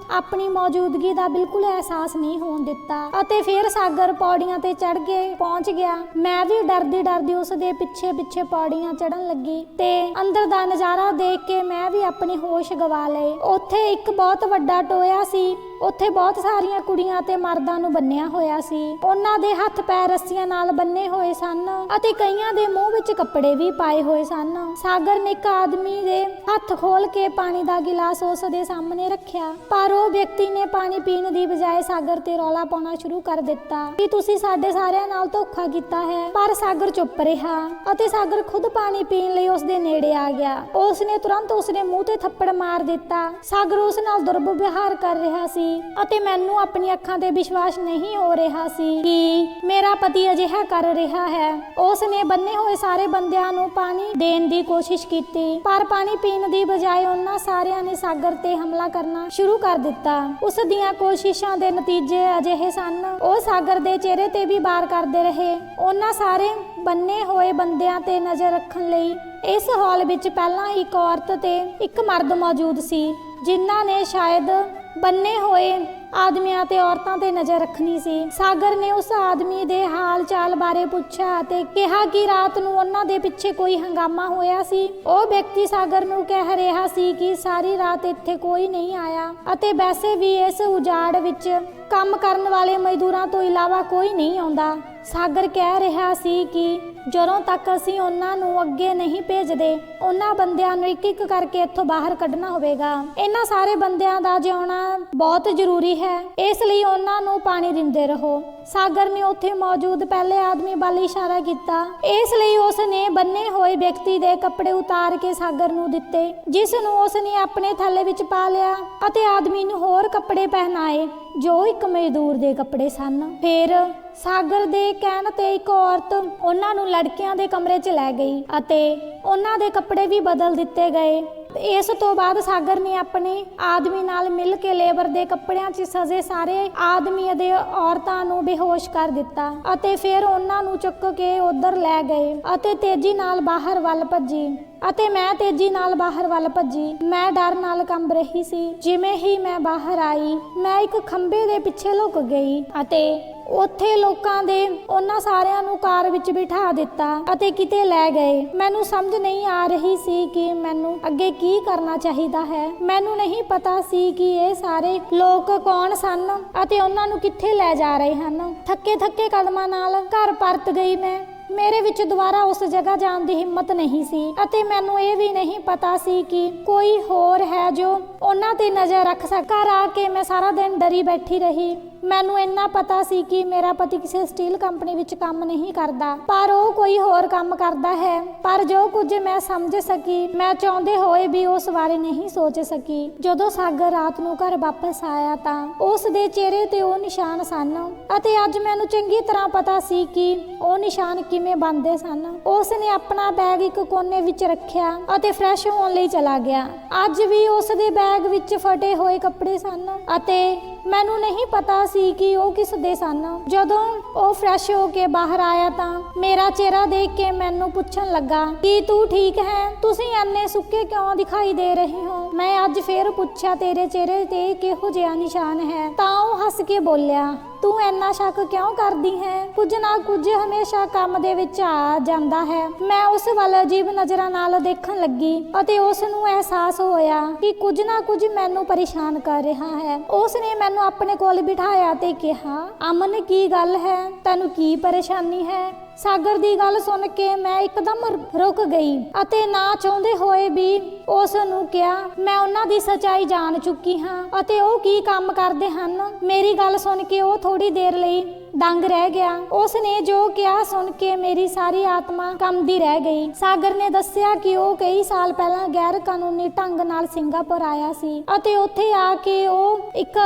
ਆਪਣੀ ਮੌਜੂਦਗੀ ਦਾ ਬਿਲਕੁਲ ਅਹਿਸਾਸ ਨਹੀਂ ਹੋਣ ਦਿੱਤਾ ਅਤੇ ਫਿਰ ਸਾਗਰ ਪੌੜੀਆਂ ਤੇ ਚੜ੍ਹ ਕੇ ਪਹੁੰਚ ਗਿਆ। ਮੈਂ ਵੀ ਡਰਦੀ ਉਸ ਦੇ ਪਿੱਛੇ ਪੌੜੀਆਂ ਚੜ੍ਹਨ ਲੱਗੀ ਤੇ ਅੰਦਰ ਦਾ ਨਜ਼ਾਰਾ ਦੇਖ ਕੇ ਮੈਂ ਵੀ ਆਪਣੇ ਹੋਸ਼ ਗਵਾ ਲਏ। ਉੱਥੇ ਇੱਕ ਬਹੁਤ ਵੱਡਾ ਟੋਇਆ ਸੀ। ਉੱਥੇ ਬਹੁਤ ਸਾਰੀਆਂ ਕੁੜੀਆਂ ਤੇ ਮਰਦਾਂ ਨੂੰ ਬੰਨਿਆ ਹੋਇਆ ਸੀ। ਉਹਨਾਂ ਦੇ ਹੱਥ ਪੈਰ ਰੱਸੀਆਂ ਨਾਲ ਬੰਨੇ ਹੋਏ ਸਨ ਅਤੇ ਕਈਆਂ ਦੇ ਮੂੰਹ ਵਿੱਚ ਕੱਪੜੇ ਵੀ ਪਾਏ ਹੋਏ ਸਨ। ਸਾਗਰ ਨੇ ਇੱਕ ਆਦਮੀ ਦੇ ਹੱਥ ਖੋਲ ਕੇ ਪਾਣੀ ਦਾ ਗਿਲਾਸ ਉਸ ਦੇ ਸਾਹਮਣੇ ਰੱਖਿਆ, ਪਰ ਉਹ ਵਿਅਕਤੀ ਨੇ ਪਾਣੀ ਪੀਣ ਦੀ ਬਜਾਏ ਸਾਗਰ ਤੇ ਰੌਲਾ ਪਾਉਣਾ ਸ਼ੁਰੂ ਕਰ ਦਿੱਤਾ ਕਿ ਤੁਸੀਂ ਸਾਡੇ ਸਾਰਿਆਂ ਨਾਲ ਧੋਖਾ ਕੀਤਾ ਹੈ। ਪਰ ਸਾਗਰ ਚੁੱਪ ਰਿਹਾ ਅਤੇ ਸਾਗਰ ਖੁਦ ਪਾਣੀ ਪੀਣ ਲਈ ਉਸ ਦੇ ਨੇੜੇ ਆ ਗਿਆ। ਉਸ ਨੇ ਤੁਰੰਤ ਉਸ ਦੇ ਮੂੰਹ ਤੇ ਥੱਪੜ ਮਾਰ ਦਿੱਤਾ। ਸਾਗਰ ਉਸ ਨਾਲ ਦੁਰਵਿਵਹਾਰ ਕਰ ਰਿਹਾ ਸੀ ਅਤੇ ਮੈਨੂੰ ਆਪਣੀ ਅੱਖਾਂ ਤੇ ਵਿਸ਼ਵਾਸ ਨਹੀਂ ਹੋ ਰਿਹਾ ਸੀ ਕਿ ਮੇਰਾ ਪਤੀ ਅਜਿਹਾ ਕਰ ਰਿਹਾ ਹੈ। ਉਸ ਨੇ ਬੰਨੇ ਹੋਏ ਸਾਰੇ ਬੰਦਿਆਂ ਨੂੰ ਪਾਣੀ ਦੇਣ ਦੀ ਕੋਸ਼ਿਸ਼ ਕੀਤੀ, ਪਰ ਪਾਣੀ ਪੀਣ ਦੀ ਬਜਾਏ ਉਹਨਾਂ ਸਾਰਿਆਂ ਨੇ ਸਾਗਰ ਤੇ ਹਮਲਾ ਕਰਨਾ ਸ਼ੁਰੂ ਕਰ ਦਿੱਤਾ। ਉਸ ਦੀਆਂ ਕੋਸ਼ਿਸ਼ਾਂ ਦੇ ਨਤੀਜੇ ਅਜਿਹੇ ਸਨ, ਉਹ ਸਾਗਰ ਦੇ ਚਿਹਰੇ ਤੇ ਵੀ ਵਾਰ ਕਰਦੇ ਰਹੇ। ਉਹਨਾਂ ਸਾਰੇ ਬੰਨੇ ਹੋਏ ਬੰਦਿਆਂ ਤੇ ਨਜ਼ਰ ਰੱਖਣ ਲਈ ਇਸ ਹਾਲ ਵਿੱਚ ਪਹਿਲਾਂ ਇੱਕ ਔਰਤ ਤੇ ਇੱਕ ਮਰਦ ਮੌਜੂਦ ਸੀ, ਜਿਨ੍ਹਾਂ ਨੇ ਸ਼ਾਇਦ ਬੰਨੇ ਹੋਏ ਆਦਮੀਆਂ ਤੇ ਔਰਤਾਂ ਤੇ ਨਜ਼ਰ ਰੱਖਣੀ ਸੀ। ਸਾਗਰ ਨੇ ਉਸ ਆਦਮੀ ਦੇ ਹਾਲ ਚਾਲ ਬਾਰੇ ਪੁੱਛਿਆ ਅਤੇ ਕਿਹਾ ਕਿ ਰਾਤ ਨੂੰ ਉਹਨਾਂ ਦੇ ਪਿੱਛੇ ਕੋਈ ਹੰਗਾਮਾ ਹੋਇਆ ਸੀ। ਉਹ ਵਿਅਕਤੀ ਸਾਗਰ ਨੂੰ ਕਹਿ ਰਿਹਾ ਸੀ ਕਿ ਸਾਰੀ ਰਾਤ ਇੱਥੇ ਕੋਈ ਨਹੀਂ ਆਇਆ ਅਤੇ ਵੈਸੇ ਵੀ ਇਸ ਉਜਾੜ ਵਿੱਚ ਕੰਮ ਕਰਨ ਵਾਲੇ ਮਜ਼ਦੂਰਾਂ ਤੋਂ ਇਲਾਵਾ ਕੋਈ ਨਹੀਂ ਆਉਂਦਾ। ਸਾਗਰ ਕਹਿ ਰਿਹਾ ਸੀ ਕਿ ਜਦੋਂ ਤੱਕ ਅਸੀਂ ਉਹਨਾਂ ਨੂੰ ਅੱਗੇ ਨਹੀਂ ਭੇਜਦੇ, ਉਹਨਾਂ ਬੰਦਿਆਂ ਨੂੰ ਇੱਕ ਕਰਕੇ ਇੱਥੋਂ ਬਾਹਰ ਕੱਢਣਾ ਹੋਵੇਗਾ। ਇਹਨਾਂ ਸਾਰੇ ਬੰਦਿਆਂ ਦਾ ਜਿਉਣਾ ਬਹੁਤ ਜ਼ਰੂਰੀ ਹੈ, ਇਸ ਲਈ ਉਹਨਾਂ ਨੂੰ ਪਾਣੀ ਦਿੰਦੇ ਰਹੋ। ਸਾਗਰ ਨੇ ਉੱਥੇ ਮੌਜੂਦ ਪਹਿਲੇ ਆਦਮੀ ਵੱਲ ਇਸ਼ਾਰਾ ਕੀਤਾ। ਇਸ ਲਈ ਉਸ ਨੇ ਬੰਨੇ ਹੋਏ ਵਿਅਕਤੀ ਦੇ ਕੱਪੜੇ ਉਤਾਰ ਕੇ ਸਾਗਰ ਨੂੰ ਦਿੱਤੇ, ਜਿਸ ਨੂੰ ਉਸ ਨੇ ਆਪਣੇ ਥੈਲੇ ਵਿੱਚ ਪਾ ਲਿਆ ਅਤੇ ਆਦਮੀ ਨੂੰ ਹੋਰ ਕੱਪੜੇ ਪਹਿਨਾਏ ਜੋ ਇੱਕ ਮਜ਼ਦੂਰ ਦੇ ਕੱਪੜੇ ਸਨ। ਫਿਰ ਸਾਗਰ ਦੇ ਕਹਿਣ ਤੇ ਇੱਕ ਔਰਤ ਉਹਨਾਂ ਨੂੰ ਲੜਕਿਆਂ ਦੇ ਕਮਰੇ 'ਚ ਲੈ ਗਈ ਅਤੇ ਉਹਨਾਂ ਦੇ ਕੱਪੜੇ ਵੀ ਬਦਲ ਦਿੱਤੇ ਗਏ। ਇਸ ਤੋਂ ਬਾਅਦ ਸਾਗਰ ਨੇ ਆਪਣੇ ਆਦਮੀ ਨਾਲ ਮਿਲ ਕੇ ਲੇਬਰ ਦੇ ਕੱਪੜਿਆਂ 'ਚ ਸਜੇ ਸਾਰੇ ਆਦਮੀ ਅਤੇ ਔਰਤਾਂ ਨੂੰ ਬੇਹੋਸ਼ ਕਰ ਦਿੱਤਾ ਅਤੇ ਫਿਰ ਉਹਨਾਂ ਨੂੰ ਚੁੱਕ ਕੇ ਉੱਧਰ ਲੈ ਗਏ ਅਤੇ ਤੇਜ਼ੀ ਨਾਲ ਬਾਹਰ ਵੱਲ ਭੱਜੀ। ਅਤੇ ਮੈਂ ਤੇਜ਼ੀ ਨਾਲ ਬਾਹਰ ਵੱਲ ਭੱਜੀ। ਮੈਂ ਡਰ ਨਾਲ ਕੰਬ ਰਹੀ ਸੀ। ਜਿਵੇਂ ਹੀ ਮੈਂ ਬਾਹਰ ਆਈ, ਮੈਂ ਇੱਕ ਖੰਭੇ ਦੇ ਪਿੱਛੇ ਲੁਕ ਗਈ ਅਤੇ ਉੱਥੇ ਲੋਕਾਂ ਦੇ ਉਹਨਾਂ ਸਾਰਿਆਂ ਨੂੰ ਕਾਰ ਵਿੱਚ ਬਿਠਾ ਦਿੱਤਾ ਅਤੇ ਕਿਤੇ ਲੈ ਗਏ। ਮੈਨੂੰ ਸਮਝ ਨਹੀਂ ਆ ਰਹੀ ਸੀ ਕਿ ਮੈਨੂੰ ਅੱਗੇ ਕੀ ਕਰਨਾ ਚਾਹੀਦਾ ਹੈ। ਮੈਨੂੰ ਨਹੀਂ ਪਤਾ ਸੀ ਕਿ ਇਹ ਸਾਰੇ ਲੋਕ ਕੌਣ ਸਨ ਅਤੇ ਉਹਨਾਂ ਨੂੰ ਕਿੱਥੇ ਲੈ ਜਾ ਰਹੇ ਹਨ। ਥੱਕੇ ਕਦਮਾਂ ਨਾਲ ਘਰ ਪਰਤ ਗਈ ਮੈਂ। ਮੇਰੇ ਵਿੱਚ ਦੁਬਾਰਾ ਉਸ ਜਗ੍ਹਾ ਜਾਣ ਦੀ ਹਿੰਮਤ ਨਹੀਂ ਸੀ ਅਤੇ ਮੈਨੂੰ ਇਹ ਵੀ ਨਹੀਂ ਪਤਾ ਸੀ ਕਿ ਕੋਈ ਹੋਰ ਹੈ ਜੋ ਉਹਨਾਂ ਤੇ ਨਜ਼ਰ ਰੱਖ ਸਕਦਾ। ਘਰ ਆ ਕੇ ਮੈਂ ਸਾਰਾ ਦਿਨ ਡਰੀ ਬੈਠੀ ਰਹੀ। ਮੈਨੂੰ ਇੰਨਾ ਪਤਾ ਸੀ ਕਿ ਮੇਰਾ ਪਤੀ ਕਿਸੇ ਸਟੀਲ ਕੰਪਨੀ ਵਿੱਚ ਕੰਮ ਨਹੀਂ ਕਰਦਾ, ਪਰ ਉਹ ਕੋਈ ਹੋਰ ਕੰਮ ਕਰਦਾ ਹੈ। ਪਰ ਜੋ ਕੁਝ ਮੈਂ ਸਮਝ ਸਕੀ, ਮੈਂ ਚਾਹੁੰਦੇ ਹੋਏ ਵੀ ਉਸ ਬਾਰੇ ਨਹੀਂ ਸੋਚ ਸਕੀ। ਜਦੋਂ ਸਾਗਰ ਰਾਤ ਨੂੰ ਘਰ ਵਾਪਸ ਆਇਆ ਤਾਂ ਉਸ ਦੇ ਚਿਹਰੇ ਤੇ ਉਹ ਨਿਸ਼ਾਨ ਸਨ ਅਤੇ ਅੱਜ ਮੈਨੂੰ ਚੰਗੀ ਤਰ੍ਹਾਂ ਪਤਾ ਸੀ ਕਿ ਉਹ ਨਿਸ਼ਾਨ ਕਿਵੇਂ ਬਣਦੇ ਸਨ। ਉਸ ਨੇ ਆਪਣਾ ਬੈਗ ਇੱਕ ਕੋਨੇ ਵਿੱਚ ਰੱਖਿਆ ਅਤੇ ਫਰੈਸ਼ ਹੋਣ ਲਈ ਚਲਾ ਗਿਆ। ਅੱਜ ਵੀ ਉਸ ਦੇ ਬੈਗ ਵਿੱਚ ਫਟੇ ਹੋਏ ਕੱਪੜੇ ਸਨ ਅਤੇ ਮੈਨੂੰ ਨਹੀਂ ਪਤਾ ਸੀ ਕਿ ਉਹ ਕਿਸ ਦੇ ਸਨ। ਜਦੋਂ ਉਹ ਫਰੈਸ਼ ਹੋ ਕੇ ਬਾਹਰ ਆਇਆ ਤਾਂ ਮੇਰਾ ਚਿਹਰਾ ਦੇਖ ਕੇ ਮੈਨੂੰ ਪੁੱਛਣ ਲੱਗਾ ਕਿ ਤੂੰ ਠੀਕ ਹੈ? ਤੁਸੀਂ ਇੰਨੇ ਸੁੱਕੇ ਕਿਉਂ ਦਿਖਾਈ ਦੇ ਰਹੇ ਹੋ? ਮੈਂ ਅੱਜ ਫੇਰ ਪੁੱਛਿਆ, ਤੇਰੇ ਚਿਹਰੇ ਤੇ ਕਿਹੋ ਜਿਹਾ ਨਿਸ਼ਾਨ ਹੈ? ਤਾਂ ਉਹ ਹੱਸ ਕੇ ਬੋਲਿਆ, ਤੂੰ ਇੰਨਾ ਸ਼ੱਕ ਕਿਉਂ ਕਰਦੀ ਹੈ? ਕੁਝ ਨਾ ਕੁਝ ਹਮੇਸ਼ਾ ਕੰਮ ਦੇ ਵਿੱਚ ਆ ਜਾਂਦਾ ਹੈ। ਮੈਂ ਉਸ ਵੱਲ ਅਜੀਬ ਨਜ਼ਰਾਂ ਨਾਲ ਦੇਖਣ ਲੱਗੀ ਅਤੇ ਉਸ ਨੂੰ ਅਹਿਸਾਸ ਹੋਇਆ ਕਿ ਕੁਝ ਨਾ ਕੁਝ ਮੈਨੂੰ ਪਰੇਸ਼ਾਨ ਕਰ ਰਿਹਾ ਹੈ। ਉਸ ਨੇ ਮੈਨੂੰ ਆਪਣੇ ਕੋਲ ਬਿਠਾਇਆ ਤੇ ਕਿਹਾ, ਅਮਨ ਕੀ ਗੱਲ ਹੈ? ਤੈਨੂੰ ਕੀ ਪਰੇਸ਼ਾਨੀ ਹੈ? ਸਾਗਰ ਦੀ ਗੱਲ ਸੁਣ ਕੇ ਮੈਂ ਇੱਕਦਮ ਰੁਕ ਗਈ ਅਤੇ ਨਾ ਚਾਹੁੰਦੇ ਹੋਏ ਵੀ ਉਸ ਨੂੰ ਕਿਹਾ, ਮੈਂ ਉਹਨਾਂ ਦੀ ਸੱਚਾਈ ਜਾਣ ਚੁੱਕੀ ਹਾਂ ਅਤੇ ਉਹ ਕੀ ਕੰਮ ਕਰਦੇ ਹਨ। ਮੇਰੀ ਗੱਲ ਸੁਣ ਕੇ ਉਹ ਥੋੜੀ ਦੇਰ ਲਈ ਦੰਗ ਰਹਿ ਗਿਆ। ਉਸ ਨੇ ਜੋ ਕਿਹਾ ਸੁਣ ਕੇ ਮੇਰੀ ਸਾਰੀ ਆਤਮਾ ਕੰਬਦੀ ਰਹਿ ਗਈ। ਸਾਗਰ ਨੇ ਦੱਸਿਆ ਕਿ ਉਹ ਕਈ ਸਾਲ ਪਹਿਲਾਂ ਗੈਰ ਕਾਨੂੰਨੀ ਢੰਗ ਨਾਲ ਸਿੰਗਾਪੁਰ ਆਇਆ ਸੀ ਅਤੇ ਉੱਥੇ ਆ ਕੇ ਉਹ ਇੱਕ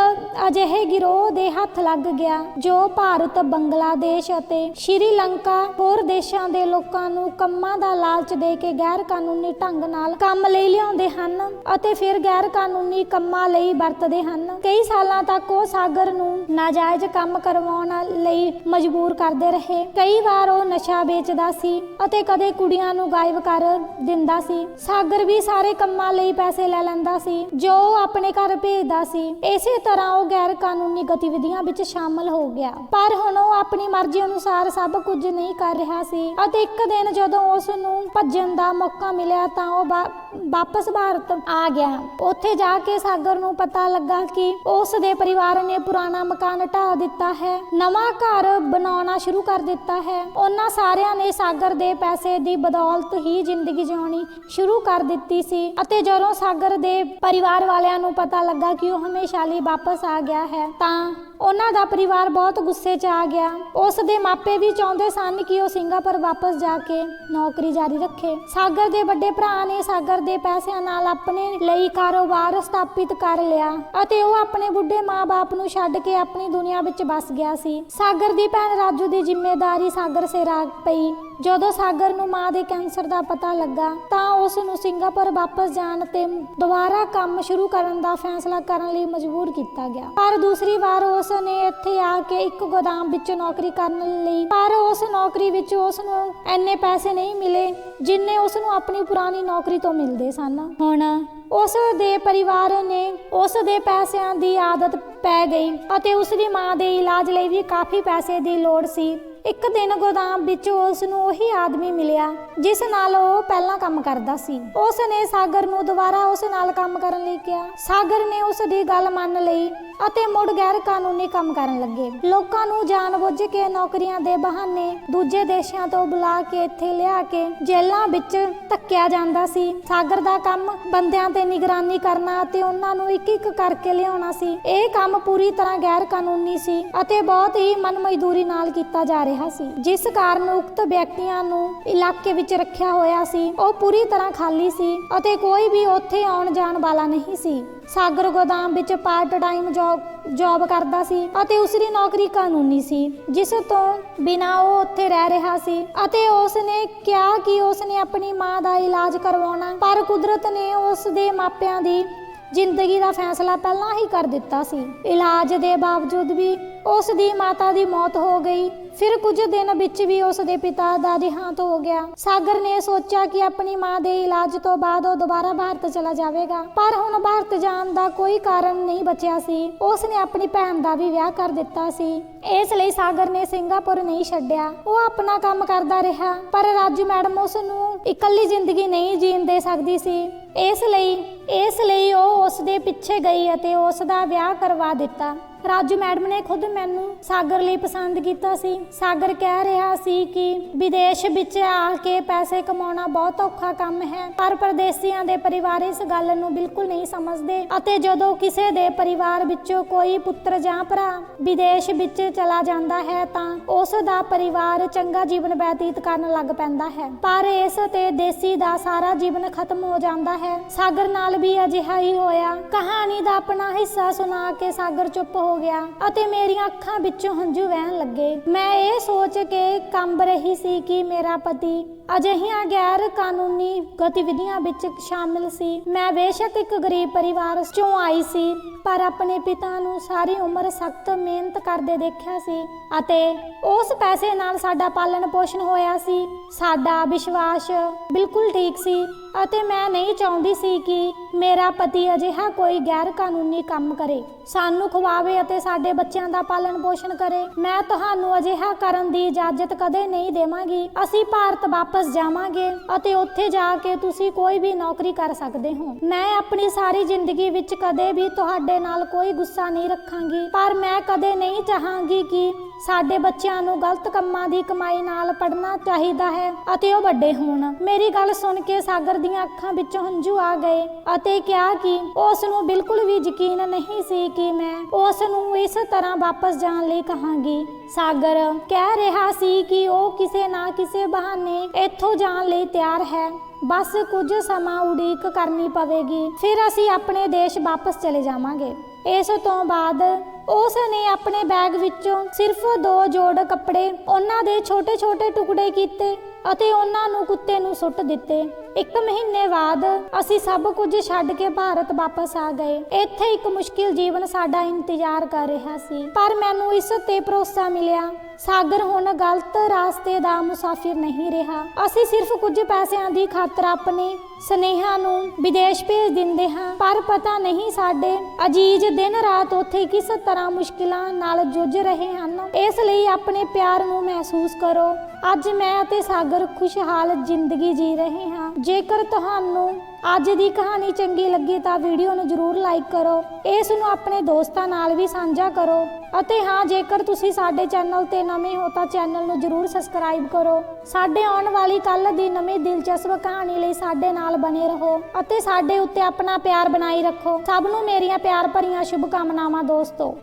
ਅਜਿਹੇ ਗਿਰੋਹ ਦੇ ਹੱਥ ਲੱਗ ਗਿਆ ਜੋ ਭਾਰਤ, ਬੰਗਲਾਦੇਸ਼ ਅਤੇ ਸ਼੍ਰੀਲੰਕਾ ਹੋਰ ਦੇਸ਼ਾਂ ਦੇ ਲੋਕਾਂ ਨੂੰ ਕੰਮਾਂ ਦਾ ਲਾਲਚ ਦੇ ਕੇ ਗੈਰ ਕਾਨੂੰਨੀ ਢੰਗ ਨਾਲ ਕੰਮ ਲਈ ਲਿਆਉਂਦੇ ਹਨ ਅਤੇ ਫਿਰ ਗੈਰ ਕਾਨੂੰਨੀ ਕੰਮਾਂ ਲਈ ਵਰਤਦੇ ਹਨ। ਕਈ ਸਾਲਾਂ ਤੱਕ ਉਹ ਸਾਗਰ ਨੂੰ ਨਾਜਾਇਜ਼ ਕੰਮ ਕਰਵਾਉਣ ਲਈ ਮਜਬੂਰ ਕਰਦੇ ਰਹੇ। ਕਈ ਵਾਰ ਉਹ ਨਸ਼ਾ ਵੇਚਦਾ ਸੀ ਅਤੇ ਕਦੇ ਕੁੜੀਆਂ ਨੂੰ ਗਾਇਬ ਕਰ ਦਿੰਦਾ ਸੀ। ਸਾਗਰ ਵੀ ਸਾਰੇ ਕੰਮਾਂ ਲਈ ਪੈਸੇ ਲੈ ਲੈਂਦਾ ਸੀ ਜੋ ਉਹ ਆਪਣੇ ਘਰ ਭੇਜਦਾ ਸੀ। ਇਸੇ ਤਰ੍ਹਾਂ ਉਹ ਗੈਰ ਕਾਨੂੰਨੀ ਗਤੀਵਿਧੀਆਂ ਵਿੱਚ ਸ਼ਾਮਲ ਹੋ ਗਿਆ। ਪਰ ਹੁਣ ਉਹ ਆਪਣੀ ਮਰਜ਼ੀ ਅਨੁਸਾਰ ਸਭ ਕੁਝ ਨਹੀਂ ਕਰ ਰਿਹਾ ਸੀ ਅਤੇ ਇੱਕ ਦਿਨ ਜਦੋਂ ਉਸ ਨੂੰ ਭੱਜਣ ਦਾ ਮੌਕਾ ਮਿਲਿਆ ਤਾਂ ਉਹ ਵਾਪਸ ਭਾਰਤ ਆ ਗਿਆ। ਉੱਥੇ ਜਾ ਕੇ ਸਾਗਰ ਨੂੰ ਪਤਾ ਲੱਗਾ ਕਿ ਉਸ ਦੇ ਪਰਿਵਾਰ ਨੇ ਪੁਰਾਣਾ ਮਕਾਨ ਢਾਹ ਦਿੱਤਾ ਹੈ, ਨਵਾਂ ਘਰ ਬਣਾਉਣਾ ਸ਼ੁਰੂ ਕਰ ਦਿੱਤਾ ਹੈ। ਉਹਨਾਂ ਸਾਰਿਆਂ ਨੇ ਸਾਗਰ ਦੇ ਪੈਸੇ ਦੀ ਬਦੌਲਤ ਹੀ ਜ਼ਿੰਦਗੀ ਜਿਉਣੀ ਸ਼ੁਰੂ ਕਰ ਦਿੱਤੀ ਸੀ ਅਤੇ ਜਦੋਂ ਸਾਗਰ ਦੇ ਪਰਿਵਾਰ ਵਾਲਿਆਂ ਨੂੰ ਪਤਾ ਲੱਗਾ ਕਿ ਉਹ ਹਮੇਸ਼ਾ ਲਈ ਵਾਪਸ ਆ ਗਿਆ ਹੈ ਤਾਂ ਉਹਨਾਂ ਦਾ ਪਰਿਵਾਰ ਬਹੁਤ ਗੁੱਸੇ 'ਚ ਆ ਗਿਆ। ਉਸ ਦੇ ਮਾਪੇ ਵੀ ਚਾਹੁੰਦੇ ਸਨ ਕਿ ਉਹ ਸਿੰਗਾਪੁਰ ਵਾਪਸ ਜਾ ਕੇ ਨੌਕਰੀ ਜਾਰੀ ਰੱਖੇ। ਸਾਗਰ ਦੇ ਵੱਡੇ ਭਰਾ ਨੇ ਸਾਗਰ ਦੇ ਪੈਸਿਆਂ ਨਾਲ ਆਪਣੇ ਲਈ ਕਾਰੋਬਾਰ ਸਥਾਪਿਤ ਕਰ ਲਿਆ ਅਤੇ ਉਹ ਆਪਣੇ ਬੁੱਢੇ ਮਾਂ-ਬਾਪ ਨੂੰ ਛੱਡ ਕੇ ਆਪਣੀ ਦੁਨੀਆ ਵਿੱਚ ਵੱਸ ਗਿਆ ਸੀ। ਸਾਗਰ ਦੀ ਭੈਣ ਰਾਜੂ ਦੀ ਜ਼ਿੰਮੇਵਾਰੀ ਸਾਗਰ ਸਿਰ ਆ ਪਈ। ਜਦੋਂ ਸਾਗਰ ਨੂੰ ਮਾਂ ਦੇ ਕੈਂਸਰ ਦਾ ਪਤਾ ਲੱਗਾ ਤਾਂ ਉਸ ਨੂੰ ਸਿੰਗਾਪੁਰ ਵਾਪਸ ਜਾਣ ਤੇ ਦੁਬਾਰਾ ਕੰਮ ਸ਼ੁਰੂ ਕਰਨ ਦਾ ਫੈਸਲਾ ਕਰਨ ਲਈ ਮਜਬੂਰ ਕੀਤਾ ਗਿਆ। ਪਰ ਦੂਸਰੀ ਵਾਰ ਉਸ ਨੇ ਇੱਥੇ ਆ ਕੇ ਇੱਕ ਗੋਦਾਮ ਵਿੱਚ ਨੌਕਰੀ ਕਰਨ ਲਈ, ਪਰ ਉਸ ਨੌਕਰੀ ਵਿੱਚ ਉਸ ਨੂੰ ਇੰਨੇ ਪੈਸੇ ਨਹੀਂ ਮਿਲੇ ਜਿੰਨੇ ਉਸ ਨੂੰ ਆਪਣੀ ਪੁਰਾਣੀ ਨੌਕਰੀ ਤੋਂ ਮਿਲਦੇ ਸਨ। ਹੁਣ ਉਸ ਦੇ ਪਰਿਵਾਰ ਨੇ ਉਸ ਦੇ ਪੈਸਿਆਂ ਦੀ ਆਦਤ ਪੈ ਗਈ ਅਤੇ ਉਸ ਦੀ ਮਾਂ ਦੇ ਇਲਾਜ ਲਈ ਵੀ ਕਾਫੀ ਪੈਸੇ ਦੀ ਲੋੜ ਸੀ। ਇੱਕ ਦਿਨ ਗੋਦਾਮ ਵਿੱਚ ਉਸ ਨੂੰ ਉਹੀ ਆਦਮੀ ਮਿਲਿਆ ਜਿਸ ਨਾਲ ਉਹ ਪਹਿਲਾਂ ਕੰਮ ਕਰਦਾ ਸੀ। ਉਸ ਨੇ ਸਾਗਰ ਨੂੰ ਦੁਬਾਰਾ ਉਸ ਨਾਲ ਕੰਮ ਕਰਨ ਲਈ ਕਿਹਾ। ਸਾਗਰ ਨੇ ਉਸ ਦੀ ਗੱਲ ਮੰਨ ਲਈ ਅਤੇ ਮੁੜ ਗੈਰ ਕਾਨੂੰਨੀ ਕੰਮ ਕਰਨ ਲੱਗੇ। ਲੋਕਾਂ ਨੂੰ ਜਾਣਬੁੱਝ ਕੇ ਨੌਕਰੀਆਂ ਦੇ ਬਹਾਨੇ ਦੂਜੇ ਦੇਸ਼ਾਂ ਤੋਂ ਬੁਲਾ ਕੇ ਇੱਥੇ ਲਿਆ ਕੇ ਜੇਲ੍ਹਾਂ ਵਿੱਚ ਧੱਕਿਆ ਜਾਂਦਾ ਸੀ। ਸਾਗਰ ਦਾ ਕੰਮ ਬੰਦਿਆਂ ਤੇ ਨਿਗਰਾਨੀ ਕਰਨਾ ਅਤੇ ਉਹਨਾਂ ਨੂੰ ਇੱਕ ਇੱਕ ਕਰਕੇ ਲਿਆਉਣਾ ਸੀ। ਇਹ ਕੰਮ ਪੂਰੀ ਤਰ੍ਹਾਂ ਗੈਰ ਕਾਨੂੰਨੀ ਸੀ ਅਤੇ ਬਹੁਤ ਹੀ ਮਨਮਜ਼ਦੂਰੀ ਨਾਲ ਕੀਤਾ ਜਾ ਰਿਹਾ ਸੀ, ਜਿਸ ਕਾਰਨ ਉਕਤ ਵਿਅਕਤੀਆਂ ਨੂੰ ਇਲਾਕੇ ਵਿੱਚ ਰੱਖਿਆ ਹੋਇਆ ਸੀ ਉਹ ਪੂਰੀ ਤਰ੍ਹਾਂ ਖਾਲੀ ਸੀ ਅਤੇ ਕੋਈ ਵੀ ਉੱਥੇ ਆਉਣ ਜਾਣ ਵਾਲਾ ਨਹੀਂ ਸੀ। ਸਾਗਰ ਗੋਦਾਮ ਵਿੱਚ ਪਾਰਟ ਟਾਈਮ ਜੌਬ ਕਰਦਾ ਸੀ ਅਤੇ ਉਸ ਦੀ ਨੌਕਰੀ ਕਾਨੂੰਨੀ ਸੀ, ਜਿਸ ਤੋਂ ਬਿਨਾਂ ਉਹ ਉੱਥੇ ਰਹਿ ਰਿਹਾ ਸੀ ਅਤੇ ਉਸ ਨੇ ਕਿਹਾ ਕਿ ਉਸ ਨੇ ਆਪਣੀ ਮਾਂ ਦਾ ਇਲਾਜ ਕਰਵਾਉਣਾ, ਪਰ ਕੁਦਰਤ ਨੇ ਉਸ ਦੇ ਮਾਪਿਆਂ ਦੀ ਜ਼ਿੰਦਗੀ ਦਾ ਫੈਸਲਾ ਪਹਿਲਾਂ ਹੀ ਕਰ ਦਿੱਤਾ ਸੀ। ਇਲਾਜ ਦੇ ਬਾਵਜੂਦ ਵੀ ਉਸ ਦੀ ਮਾਤਾ ਦੀ ਮੌਤ ਹੋ ਗਈ। ਫਿਰ ਕੁਝ ਦਿਨ ਵਿੱਚ ਵੀ ਉਸ ਦੇ ਪਿਤਾ ਦਾ ਦੇਹਾਂਤ ਹੋ ਗਿਆ। ਸਾਗਰ ਨੇ ਸੋਚਿਆ ਕਿ ਆਪਣੀ ਮਾਂ ਦੇ ਇਲਾਜ ਤੋਂ ਬਾਅਦ ਉਹ ਦੁਬਾਰਾ ਭਾਰਤ ਚਲਾ ਜਾਵੇਗਾ, ਪਰ ਹੁਣ ਭਾਰਤ ਜਾਣ ਦਾ ਕੋਈ ਕਾਰਨ ਨਹੀਂ ਬਚਿਆ ਸੀ। ਉਸ ਨੇ ਆਪਣੀ ਭੈਣ ਦਾ ਵੀ ਵਿਆਹ ਕਰ ਦਿੱਤਾ ਸੀ। ਇਸ ਲਈ ਸਾਗਰ ਨੇ ਸਿੰਗਾਪੁਰ ਨਹੀਂ ਛੱਡਿਆ। ਉਹ ਆਪਣਾ ਕੰਮ ਕਰਦਾ ਰਿਹਾ, ਪਰ ਰਾਜੂ ਮੈਡਮ ਉਸ ਨੂੰ ਇਕੱਲੀ ਜ਼ਿੰਦਗੀ ਨਹੀਂ ਜੀਣ ਦੇ ਸਕਦੀ ਸੀ। ਇਸ ਲਈ ਉਹ ਉਸ ਦੇ ਪਿੱਛੇ ਗਈ ਅਤੇ ਉਸ ਦਾ ਵਿਆਹ ਕਰਵਾ ਦਿੱਤਾ। ਰਾਜੂ ਮੈਡਮ ਨੇ ਖੁਦ ਮੈਨੂੰ ਸਾਗਰ ਲਈ ਪਸੰਦ ਕੀਤਾ ਸੀ। ਸਾਗਰ ਕਹਿ ਰਿਹਾ ਸੀ ਕਿ ਵਿਦੇਸ਼ ਵਿੱਚ ਆ ਕੇ ਪੈਸੇ ਕਮਾਉਣਾ ਬਹੁਤ ਔਖਾ ਕੰਮ ਹੈ, ਪਰ ਪਰਦੇਸੀਆਂ ਦੇ ਪਰਿਵਾਰ ਇਸ ਗੱਲ ਨੂੰ ਬਿਲਕੁਲ ਨਹੀਂ ਸਮਝਦੇ ਅਤੇ ਜਦੋਂ ਕਿਸੇ ਦੇ ਪਰਿਵਾਰ ਵਿੱਚੋਂ ਕੋਈ ਪੁੱਤਰ ਜਾਂ ਭਰਾ ਵਿਦੇਸ਼ ਵਿੱਚ ਚਲਾ ਜਾਂਦਾ ਹੈ ਤਾਂ ਉਸ ਦਾ ਪਰਿਵਾਰ ਚੰਗਾ ਜੀਵਨ ਬਤੀਤ ਕਰਨ ਲੱਗ ਪੈਂਦਾ ਹੈ, ਪਰ ਇਸ ਤੇ ਦੇਸੀ ਦਾ ਸਾਰਾ ਜੀਵਨ ਖਤਮ ਹੋ ਜਾਂਦਾ ਹੈ। ਸਾਗਰ ਨਾਲ ਵੀ ਅਜਿਹਾ ਹੀ ਹੋਇਆ। ਕਹਾਣੀ ਦਾ ਆਪਣਾ ਹਿੱਸਾ ਸੁਣਾ ਕੇ ਸਾਗਰ ਚੁੱਪ ਹੋ ਗਿਆ ਅਤੇ ਮੇਰੀਆਂ ਅੱਖਾਂ ਵਿੱਚੋਂ ਹੰਝੂ ਵਹਿਣ ਲੱਗੇ। ਮੈਂ ਇਹ ਸੋਚ ਕੇ ਕੰਬ ਰਹੀ ਸੀ ਕਿ ਮੇਰਾ ਪਤੀ ਅਜਿਹੀਆਂ ਗੈਰ ਕਾਨੂੰਨੀ ਗਤੀਵਿਧੀਆਂ ਵਿੱਚ ਸ਼ਾਮਿਲ ਸੀ। ਮੈਂ ਬੇਸ਼ੱਕ ਇੱਕ ਗਰੀਬ ਪਰਿਵਾਰ ਚੋਂ ਆਈ ਸੀ, ਪਰ ਆਪਣੇ ਪਿਤਾ ਨੂੰ ਸਾਰੀ ਉਮਰ ਸਖਤ ਮਿਹਨਤ ਕਰਦੇ ਦੇਖਿਆ ਸੀ ਅਤੇ ਉਸ ਪੈਸੇ ਨਾਲ ਸਾਡਾ ਪਾਲਣ ਪੋਸ਼ਣ ਹੋਇਆ ਸੀ। ਸਾਡਾ ਵਿਸ਼ਵਾਸ ਬਿਲਕੁਲ ਠੀਕ ਸੀ ਅਤੇ ਮੈਂ ਨਹੀਂ ਚਾਹੁੰਦੀ ਸੀ ਕਿ ਮੇਰਾ ਪਤੀ ਅਜਿਹਾ ਕੋਈ ਗੈਰ ਕਾਨੂੰਨੀ ਕੰਮ ਕਰੇ, ਸਾਨੂੰ ਖਵਾਵੇ ਅਤੇ ਸਾਡੇ ਬੱਚਿਆਂ ਦਾ ਪਾਲਣ ਪੋਸ਼ਣ ਕਰੇ। ਮੈਂ ਤੁਹਾਨੂੰ ਅਜਿਹਾ ਕਰਨ ਦੀ ਇਜਾਜ਼ਤ ਕਦੇ ਨਹੀਂ ਦੇਵਾਂਗੀ। ਅਸੀਂ ਭਾਰਤ ਵਾਪਸ ਜਾਵਾਂਗੇ ਅਤੇ ਉੱਥੇ ਜਾ ਕੇ ਤੁਸੀਂ ਕੋਈ ਵੀ ਨੌਕਰੀ ਕਰ ਸਕਦੇ ਹੋ। ਮੈਂ ਆਪਣੀ ਸਾਰੀ ਜ਼ਿੰਦਗੀ ਵਿੱਚ ਕਦੇ ਵੀ ਤੁਹਾਡੇ ਨਾਲ ਕੋਈ ਗੁੱਸਾ ਨਹੀਂ ਰੱਖਾਂਗੀ, ਪਰ ਮੈਂ ਕਦੇ ਨਹੀਂ ਚਾਹਾਂਗੀ ਕਿ ਸਾਡੇ ਬੱਚਿਆਂ ਨੂੰ ਗਲਤ ਕੰਮਾਂ ਦੀ ਕਮਾਈ ਨਾਲ ਪੜ੍ਹਨਾ ਚਾਹੀਦਾ ਹੈ ਅਤੇ ਉਹ ਵੱਡੇ ਹੋਣ। ਮੇਰੀ ਗੱਲ ਸੁਣ ਕੇ ਸਾਗਰ ਦੀਆਂ ਅੱਖਾਂ ਵਿੱਚੋਂ ਹੰਝੂ ਆ ਗਏ ਅਤੇ ਕਿਹਾ ਕਿ ਉਸ ਨੂੰ ਬਿਲਕੁਲ ਵੀ ਯਕੀਨ ਨਹੀਂ ਸੀ ਕਿ ਮੈਂ ਉਸ ਨੂੰ ਇਸ ਤਰ੍ਹਾਂ ਵਾਪਸ ਜਾਣ ਲਈ ਕਹਾਂਗੀ। ਸਾਗਰ ਕਹਿ ਰਿਹਾ ਸੀ ਕਿ ਉਹ ਕਿਸੇ ਨਾ ਕਿਸੇ ਬਹਾਨੇ ਇੱਥੋਂ ਜਾਣ ਲਈ ਤਿਆਰ ਹੈ, ਬਸ ਕੁਝ ਸਮਾਂ ਉਡੀਕ ਕਰਨੀ ਪਵੇਗੀ, ਫਿਰ ਅਸੀਂ ਆਪਣੇ ਦੇਸ਼ ਵਾਪਸ ਚਲੇ ਜਾਵਾਂਗੇ। ਇਸ ਤੋਂ ਬਾਅਦ ਉਸ ਨੇ ਆਪਣੇ ਬੈਗ ਵਿੱਚੋਂ ਸਿਰਫ 2 ਜੋੜ ਕੱਪੜੇ, ਉਹਨਾਂ ਦੇ ਛੋਟੇ-ਛੋਟੇ ਟੁਕੜੇ ਕੀਤੇ ਅਤੇ ਉਹਨਾਂ ਨੂੰ ਕੁੱਤੇ ਨੂੰ ਸੁੱਟ ਦਿੱਤੇ। 1 ਮਹੀਨੇ ਬਾਅਦ ਅਸੀਂ ਸਭ ਕੁਝ ਛੱਡ ਕੇ ਭਾਰਤ ਵਾਪਸ ਆ ਗਏ। ਇੱਥੇ ਇੱਕ ਮੁਸ਼ਕਿਲ ਜੀਵਨ ਸਾਡਾ ਇੰਤਜ਼ਾਰ ਕਰ ਰਿਹਾ ਸੀ, ਪਰ ਮੈਨੂੰ ਇਸ ਤੇ ਭਰੋਸਾ ਮਿਲਿਆ। ਸਾਗਰ ਹੁਣ ਗਲਤ ਰਾਸਤੇ ਦਾ ਮੁਸਾਫਿਰ ਨਹੀਂ ਰਿਹਾ। ਅਸੀਂ ਸਿਰਫ ਕੁਝ ਪੈਸਿਆਂ ਦੀ ਖਾਤਰ ਆਪਣੇ ਸਨੇਹਾਂ ਨੂੰ ਵਿਦੇਸ਼ ਭੇਜ ਦਿੰਦੇ ਹਾਂ, ਪਰ ਪਤਾ ਨਹੀਂ ਸਾਡੇ ਅਜੀਜ਼ ਦਿਨ ਰਾਤ ਉੱਥੇ ਕਿਸ ਤਰ੍ਹਾਂ ਮੁਸ਼ਕਿਲਾਂ ਨਾਲ ਜੂਝ ਰਹੇ ਹਨ। ਇਸ ਲਈ ਆਪਣੇ ਪਿਆਰ ਨੂੰ ਮਹਿਸੂਸ ਕਰੋ। ਅੱਜ ਮੈਂ ਅਤੇ ਸਾਗਰ ਖੁਸ਼ਹਾਲ ਜ਼ਿੰਦਗੀ ਜੀ ਰਹੇ ਹਾਂ। ਜੇਕਰ ਤੁਹਾਨੂੰ ਅੱਜ ਦੀ ਕਹਾਣੀ ਚੰਗੀ ਲੱਗੀ ਤਾਂ ਵੀਡੀਓ ਨੂੰ ਜ਼ਰੂਰ ਲਾਈਕ ਕਰੋ, ਇਸ ਨੂੰ ਆਪਣੇ ਦੋਸਤਾਂ ਨਾਲ ਵੀ ਸਾਂਝਾ ਕਰੋ ਅਤੇ ਹਾਂ, ਜੇਕਰ ਤੁਸੀਂ ਸਾਡੇ ਚੈਨਲ ਤੇ ਨਵੇਂ ਹੋ ਤਾਂ ਚੈਨਲ ਨੂੰ ਜ਼ਰੂਰ ਸਬਸਕ੍ਰਾਈਬ ਕਰੋ। ਸਾਡੇ ਆਉਣ ਵਾਲੀ ਕੱਲ ਦੀ ਨਵੀਂ ਦਿਲਚਸਪ ਕਹਾਣੀ ਲਈ ਸਾਡੇ ਨਾਲ ਬਣੇ ਰਹੋ ਅਤੇ ਸਾਡੇ ਉੱਤੇ ਆਪਣਾ ਪਿਆਰ ਬਣਾਈ ਰੱਖੋ। ਸਭ ਨੂੰ ਮੇਰੀਆਂ ਪਿਆਰ ਭਰੀਆਂ ਸ਼ੁਭ ਕਾਮਨਾਵਾਂ ਦੋਸਤੋ।